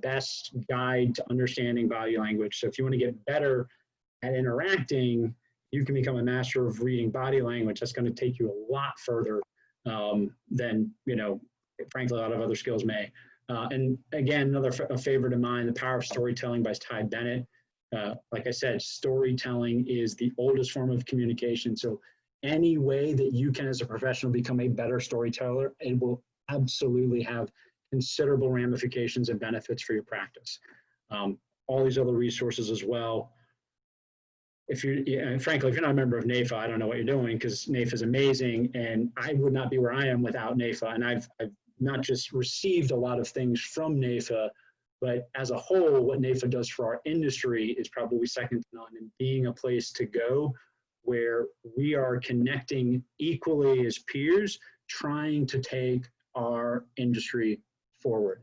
best guide to understanding body language. So if you want to get better at interacting, you can become a master of reading body language. That's going to take you a lot further than, frankly, a lot of other skills may. And again, another favorite of mine, The Power of Storytelling by Ty Bennett. Like I said, storytelling is the oldest form of communication. So any way that you can, as a professional, become a better storyteller, it will absolutely have considerable ramifications and benefits for your practice. All these other resources as well. And frankly, if you're not a member of NAIFA, I don't know what you're doing, because NAIFA is amazing, and I would not be where I am without NAIFA. And I've not just received a lot of things from NAIFA, but as a whole, what NAIFA does for our industry is probably second to none, in being a place to go where we are connecting equally as peers, trying to take our industry forward.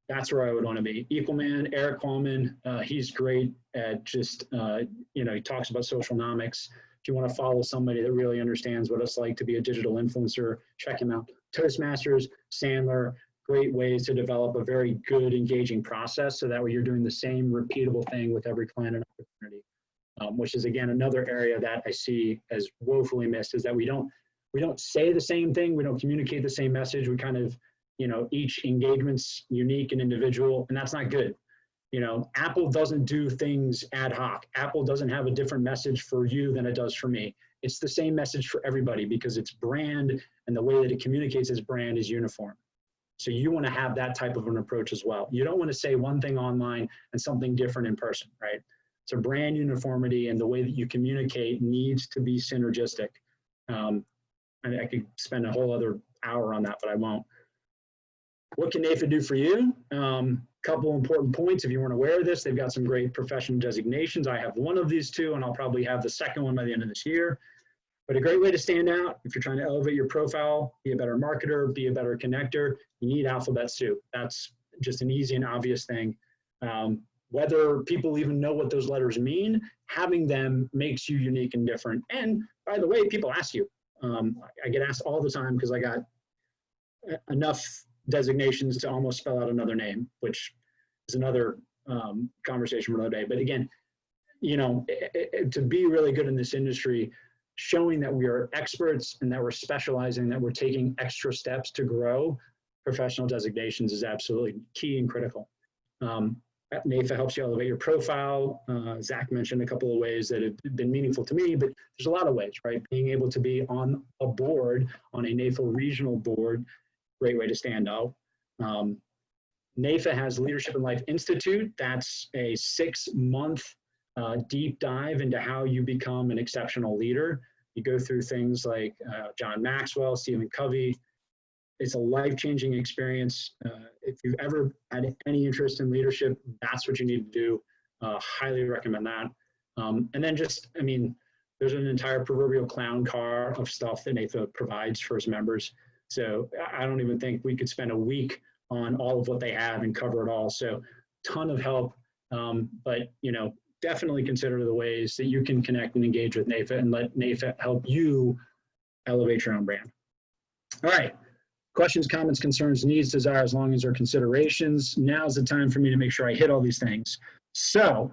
That's where I would want to be. Equalman, Eric Qualman, he's great at just, he talks about socialnomics. If you want to follow somebody that really understands what it's like to be a digital influencer, check him out. Toastmasters, Sandler, great ways to develop a very good, engaging process, so that way you're doing the same repeatable thing with every client and opportunity, which is, again, another area that I see as woefully missed, is that we don't say the same thing, we don't communicate the same message, we kind of, each engagement's unique and individual, and that's not good. Apple doesn't do things ad hoc. Apple doesn't have a different message for you than it does for me. It's the same message for everybody, because its brand and the way that it communicates its brand is uniform. So you want to have that type of an approach as well. You don't want to say one thing online and something different in person, right? So brand uniformity and the way that you communicate needs to be synergistic. I could spend a whole other hour on that, but I won't. What can NAIFA do for you? Couple important points if you weren't aware of this. They've got some great professional designations. I have one of these two, and I'll probably have the second one by the end of this year. But a great way to stand out, if you're trying to elevate your profile, be a better marketer, be a better connector, you need alphabet soup. That's just an easy and obvious thing. Whether people even know what those letters mean, having them makes you unique and different. And by the way, people ask you. I get asked all the time, because I got enough designations to almost spell out another name, which is another conversation for another day. But again, to be really good in this industry, showing that we are experts and that we're specializing, that we're taking extra steps to grow, professional designations is absolutely key and critical. NAIFA helps you elevate your profile. Zach mentioned a couple of ways that have been meaningful to me, but there's a lot of ways, right? Being able to be on a board, on a NAIFA regional board, great way to stand out. NAIFA has Leadership in Life Institute. That's a 6-month deep dive into how you become an exceptional leader. You go through things like John Maxwell, Stephen Covey. It's a life-changing experience. If you've ever had any interest in leadership, that's what you need to do. Highly recommend that. And then there's an entire proverbial clown car of stuff that NAIFA provides for its members. So I don't even think we could spend a week on all of what they have and cover it all. So ton of help, but definitely consider the ways that you can connect and engage with NAIFA, and let NAIFA help you elevate your own brand. All right, questions, comments, concerns, needs, desires, longings, or considerations. Now's the time for me to make sure I hit all these things. So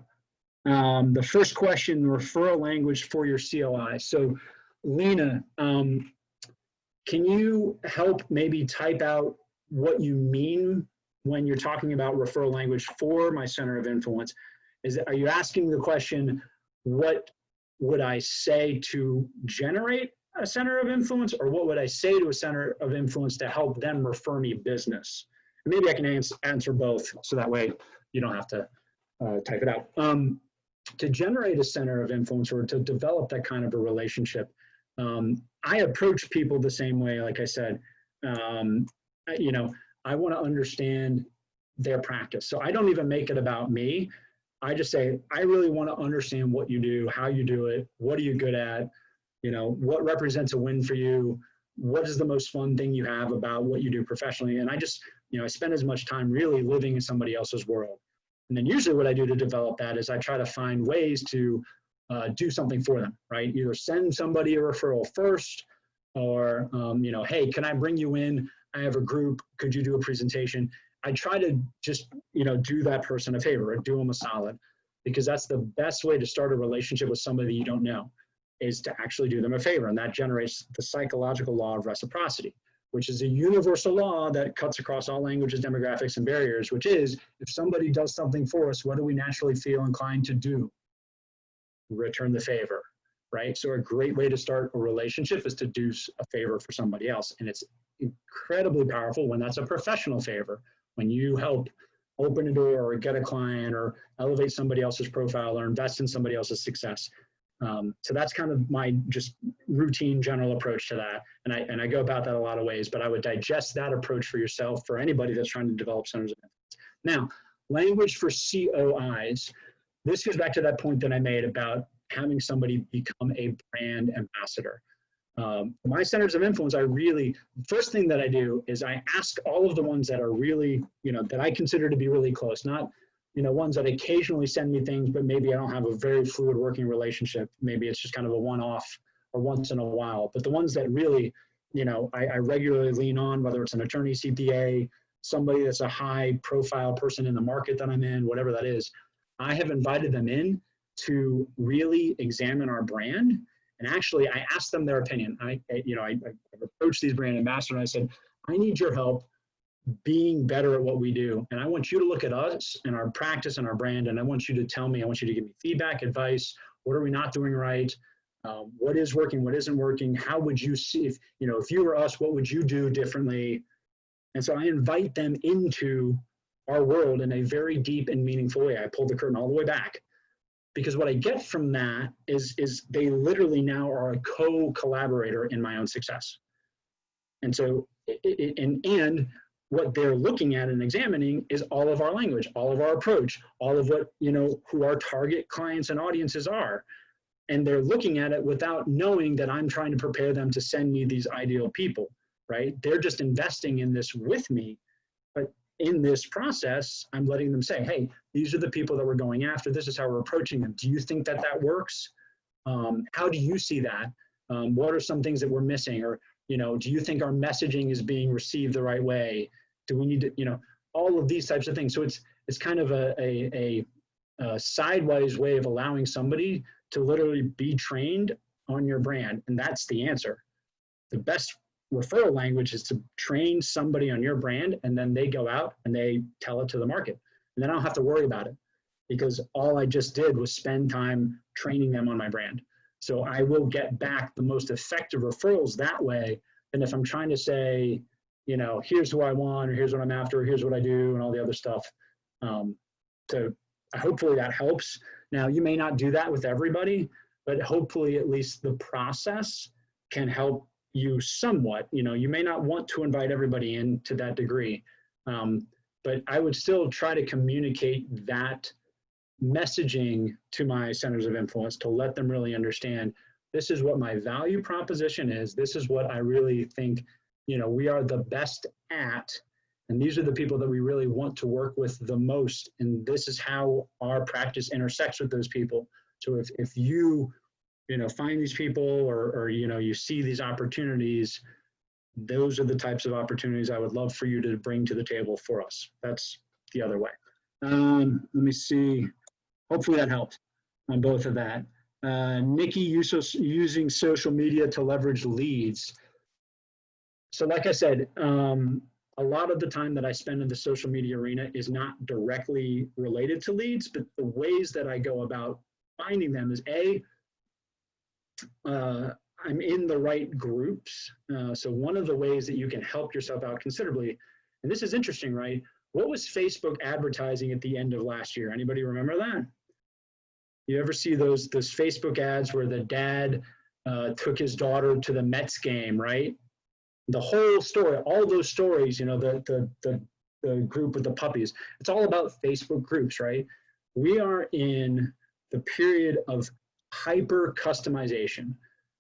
the first question, referral language for your CLI. So Lena, can you help maybe type out what you mean when you're talking about referral language for my center of influence? Are you asking the question, what would I say to generate a center of influence, or what would I say to a center of influence to help them refer me business? And maybe I can answer both, so that way you don't have to type it out. To generate a center of influence, or to develop that kind of a relationship, I approach people the same way. Like I said, I want to understand their practice. So I don't even make it about me. I just say, I really want to understand what you do, how you do it, what are you good at, what represents a win for you, what is the most fun thing you have about what you do professionally. And I just, I spend as much time really living in somebody else's world. And then usually what I do to develop that is I try to find ways to do something for them, right? Either send somebody a referral first, or, hey, can I bring you in? I have a group, could you do a presentation? I try to just, do that person a favor, or do them a solid, because that's the best way to start a relationship with somebody you don't know, is to actually do them a favor. And that generates the psychological law of reciprocity, which is a universal law that cuts across all languages, demographics, and barriers, which is, if somebody does something for us, what do we naturally feel inclined to do? Return the favor, right? So a great way to start a relationship is to do a favor for somebody else. And it's incredibly powerful when that's a professional favor, when you help open a door or get a client or elevate somebody else's profile or invest in somebody else's success. So that's kind of my just routine general approach to that. And I go about that a lot of ways, but I would digest that approach for yourself, for anybody that's trying to develop centers of influence. Now, language for COIs. This goes back to that point that I made about having somebody become a brand ambassador. My centers of influence, first thing that I do is I ask all of the ones that are really, that I consider to be really close, not, ones that occasionally send me things, but maybe I don't have a very fluid working relationship. Maybe it's just kind of a one-off or once in a while. But the ones that really, I regularly lean on, whether it's an attorney, CPA, somebody that's a high profile person in the market that I'm in, whatever that is, I have invited them in to really examine our brand. And actually, I asked them their opinion. I've approached these brand ambassadors and I said, I need your help being better at what we do. And I want you to look at us and our practice and our brand. And I want you to tell me, I want you to give me feedback, advice. What are we not doing right? What is working? What isn't working? How would you see, if you were us, what would you do differently? And so I invite them into our world in a very deep and meaningful way. I pulled the curtain all the way back. Because what I get from that is they literally now are a co-collaborator in my own success. And so, and what they're looking at and examining is all of our language, all of our approach, all of what, who our target clients and audiences are. And they're looking at it without knowing that I'm trying to prepare them to send me these ideal people, right? They're just investing in this with me. But in this process, I'm letting them say, hey, these are the people that we're going after. This is how we're approaching them. Do you think that that works? How do you see that? What are some things that we're missing? Or, do you think our messaging is being received the right way? Do we need to, all of these types of things. So it's kind of a sideways way of allowing somebody to literally be trained on your brand. And that's the answer. The best referral language is to train somebody on your brand, and then they go out and they tell it to the market. And then I don't have to worry about it because all I just did was spend time training them on my brand. So I will get back the most effective referrals that way than if I'm trying to say, here's who I want, or here's what I'm after, or here's what I do, and all the other stuff. So hopefully that helps. Now, you may not do that with everybody, but hopefully at least the process can help you somewhat. You may not want to invite everybody in to that degree, but I would still try to communicate that messaging to my centers of influence to let them really understand this is what my value proposition is. This is what I really think, we are the best at, and these are the people that we really want to work with the most. And this is how our practice intersects with those people. So if you, find these people or you see these opportunities, those are the types of opportunities I would love for you to bring to the table for us. That's the other way. Let me see. Hopefully that helps on both of that. Nikki, using social media to leverage leads. So like I said, a lot of the time that I spend in the social media arena is not directly related to leads, but the ways that I go about finding them is I'm in the right groups. So one of the ways that you can help yourself out considerably, and this is interesting, right? What was Facebook advertising at the end of last year? Anybody remember that? You ever see those Facebook ads where the dad took his daughter to the Mets game, right? The whole story, all those stories, the group with the puppies, it's all about Facebook groups, right? We are in the period of hyper customization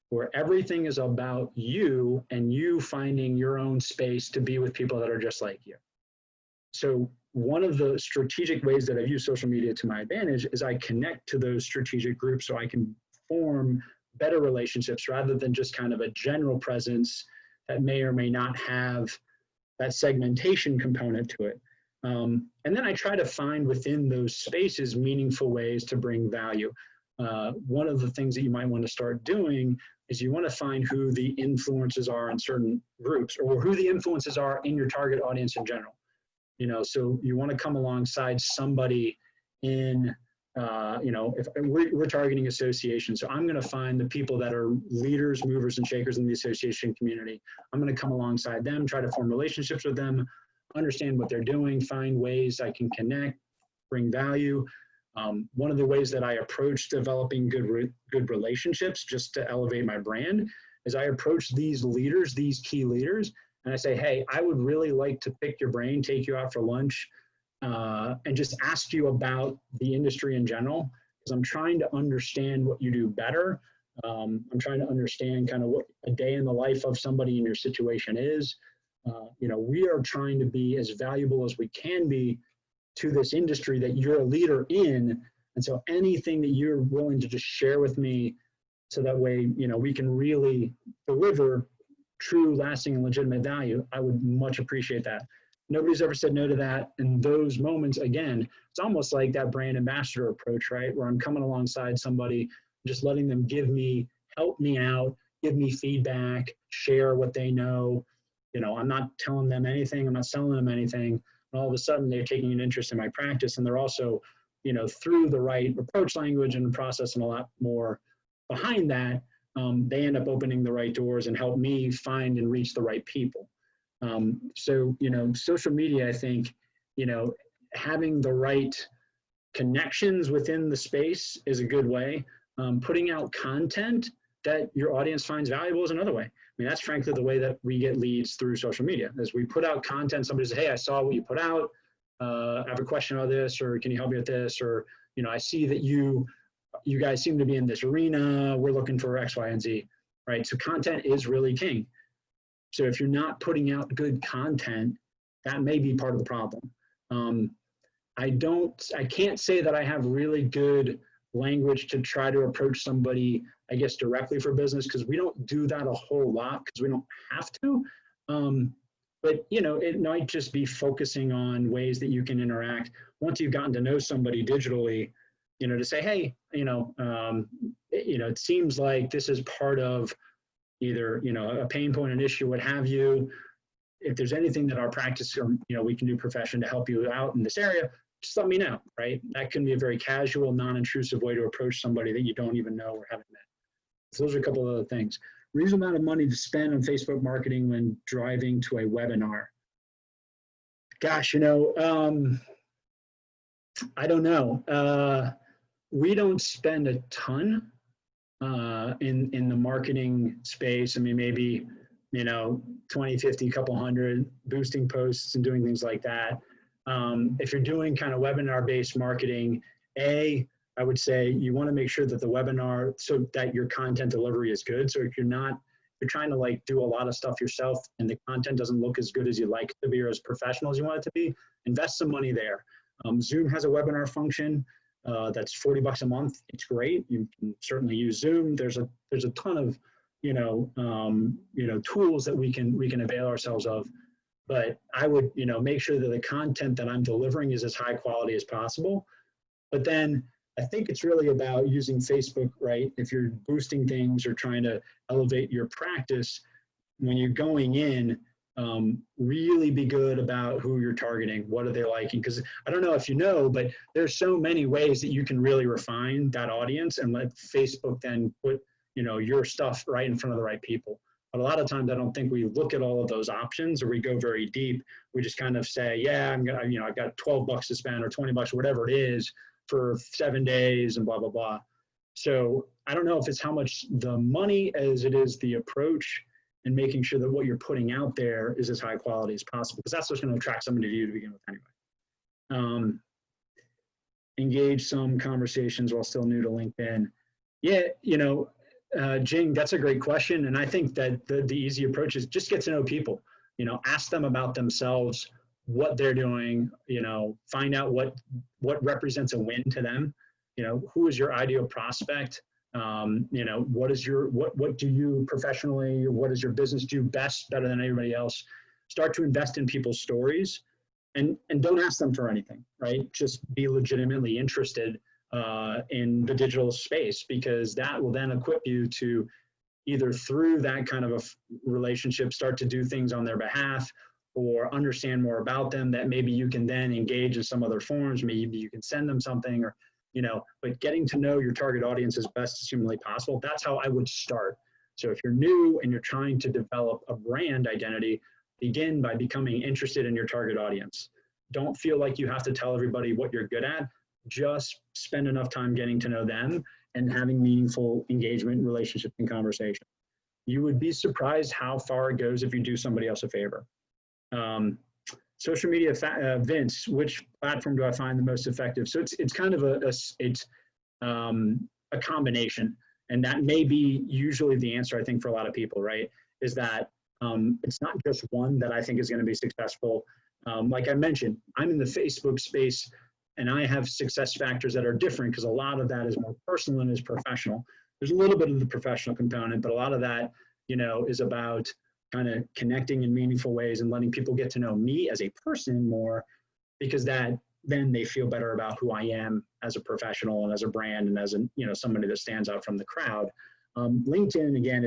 where everything is about you and you finding your own space to be with people that are just like you. So one of the strategic ways that I've used social media to my advantage is I connect to those strategic groups so I can form better relationships rather than just kind of a general presence that may or may not have that segmentation component to it. And then I try to find within those spaces meaningful ways to bring value. One of the things that you might want to start doing is you want to find who the influences are in certain groups or who the influences are in your target audience in general. So you want to come alongside somebody in if we're targeting associations, so I'm going to find the people that are leaders, movers, and shakers in the association community. I'm going to come alongside them, try to form relationships with them, understand what they're doing, find ways I can connect, bring value. One of the ways that I approach developing good relationships, just to elevate my brand, is I approach these leaders, these key leaders, and I say, hey, I would really like to pick your brain, take you out for lunch, and just ask you about the industry in general, because I'm trying to understand what you do better. I'm trying to understand kind of what a day in the life of somebody in your situation is. We are trying to be as valuable as we can be to this industry that you're a leader in. And so anything that you're willing to just share with me, so that way, we can really deliver true, lasting, and legitimate value, I would much appreciate that. Nobody's ever said no to that. In those moments, again, it's almost like that brand ambassador approach, right? Where I'm coming alongside somebody, just letting them help me out, give me feedback, share what they know. I'm not telling them anything. I'm not selling them anything. And all of a sudden they're taking an interest in my practice. And they're also, through the right approach language and process and a lot more behind that, they end up opening the right doors and help me find and reach the right people. So, social media, I think, having the right connections within the space is a good way. Putting out content that your audience finds valuable is another way. I mean, that's frankly the way that we get leads through social media. As we put out content, somebody says, hey, I saw what you put out. I have a question on this, or can you help me with this? Or, I see that you guys seem to be in this arena. We're looking for X, Y, and Z, right? So content is really king. So if you're not putting out good content, that may be part of the problem. I can't say that I have really good language to try to approach somebody, I guess, directly for business, because we don't do that a whole lot because we don't have to. But, it might just be focusing on ways that you can interact. Once you've gotten to know somebody digitally, to say, hey, it seems like this is part of either, a pain point, an issue, what have you. If there's anything that our practice or, we can do profession to help you out in this area, just let me know, right? That can be a very casual, non-intrusive way to approach somebody that you don't even know or haven't met. So those are a couple of other things. Reasonable amount of money to spend on Facebook marketing when driving to a webinar. Gosh, I don't know. We don't spend a ton in the marketing space. I mean, maybe, 20, 50, couple hundred, boosting posts and doing things like that. If you're doing kind of webinar-based marketing, I would say you want to make sure that the webinar, so that your content delivery is good. So if you're trying to do a lot of stuff yourself and the content doesn't look as good as you'd like it to be or as professional as you want it to be, invest some money there. Zoom has a webinar function that's $40 a month. It's great. You can certainly use Zoom. There's a ton of tools that we can avail ourselves of. But I would make sure that the content that I'm delivering is as high quality as possible. But then I think it's really about using Facebook, right? If you're boosting things or trying to elevate your practice, when you're going in, really be good about who you're targeting. What are they liking? Because I don't know if you know, but there's so many ways that you can really refine that audience and let Facebook then put, your stuff right in front of the right people. But a lot of times I don't think we look at all of those options or we go very deep. We just kind of say, yeah, I've got $12 to spend or $20, whatever it is for 7 days and blah, blah, blah. So I don't know if it's how much the money as it is the approach and making sure that what you're putting out there is as high quality as possible, because that's what's going to attract somebody to you to begin with anyway. Engage some conversations while still new to LinkedIn. Yeah, Jing, that's a great question. And I think that the easy approach is just get to know people, ask them about themselves, what they're doing, find out what represents a win to them. Who is your ideal prospect? What do you professionally, what does your business do better than anybody else? Start to invest in people's stories and don't ask them for anything, right? Just be legitimately interested in the digital space, because that will then equip you to either through that kind of a relationship start to do things on their behalf or understand more about them that maybe you can then engage in some other forms. Maybe you can send them something or but getting to know your target audience as best as humanly possible, that's how I would start. So if you're new and you're trying to develop a brand identity, begin by becoming interested in your target audience. Don't feel like you have to tell everybody what you're good at. Just spend enough time getting to know them and having meaningful engagement, relationship, and conversation. You would be surprised how far it goes if you do somebody else a favor. Social media, Vince, which platform do I find the most effective? So it's kind of a combination, and that may be usually the answer, I think, for a lot of people, right? Is that it's not just one that I think is going to be successful. Like I mentioned, I'm in the Facebook space, and I have success factors that are different because a lot of that is more personal and is professional. There's a little bit of the professional component, but a lot of that, is about kind of connecting in meaningful ways and letting people get to know me as a person more, because then they feel better about who I am as a professional and as a brand and as somebody that stands out from the crowd. LinkedIn, again,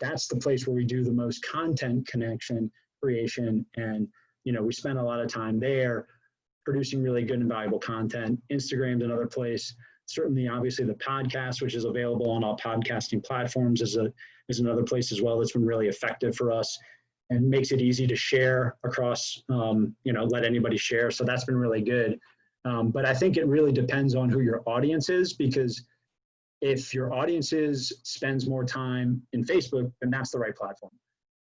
that's the place where we do the most content connection creation, and we spend a lot of time there producing really good and valuable content. Instagram's another place. Certainly, obviously, the podcast, which is available on all podcasting platforms, is another place as well that's been really effective for us and makes it easy to share across, let anybody share. So that's been really good. But I think it really depends on who your audience is, because if your audience spends more time in Facebook, then that's the right platform.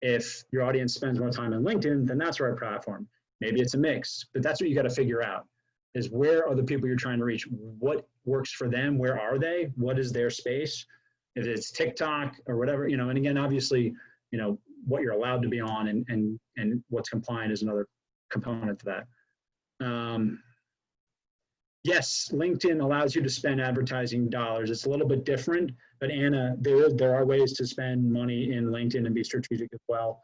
If your audience spends more time on LinkedIn, then that's the right platform. Maybe it's a mix, but that's what you got to figure out, is where are the people you're trying to reach? What works for them? Where are they? What is their space? If it's TikTok or whatever, and again, obviously, what you're allowed to be on and what's compliant is another component to that. Yes, LinkedIn allows you to spend advertising dollars. It's a little bit different, but Anna, there are ways to spend money in LinkedIn and be strategic as well.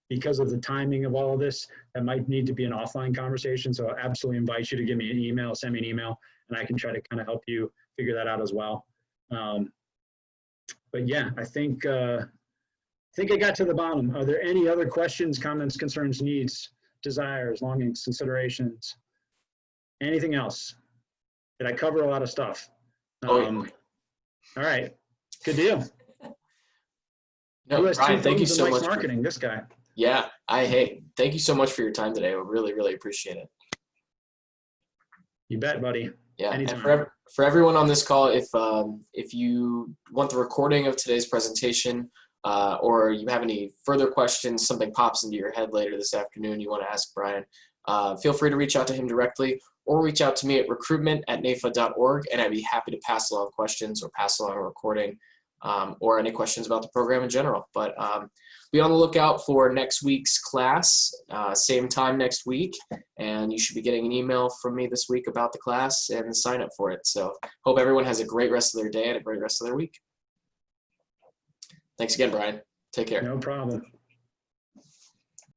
Because of the timing of all of this, that might need to be an offline conversation. So I absolutely invite you to give me an email, send me an email, and I can try to kind of help you figure that out as well. But yeah, I think I got to the bottom. Are there any other questions, comments, concerns, needs, desires, longings, considerations? Anything else? Did I cover a lot of stuff? All right, good deal. No, Brian, thank you so much. Marketing, this guy. Yeah, thank you so much for your time today. I really, really appreciate it. You bet, buddy. Yeah, anytime. And for everyone on this call, if you want the recording of today's presentation, or you have any further questions, something pops into your head later this afternoon, you want to ask Brian, feel free to reach out to him directly, or reach out to me at recruitment@nafa.org, and I'd be happy to pass along questions or pass along a recording, or any questions about the program in general. But be on the lookout for next week's class, same time next week, and you should be getting an email from me this week about the class and sign up for it. So hope everyone has a great rest of their day and a great rest of their week. Thanks again, Brian. Take care. No problem.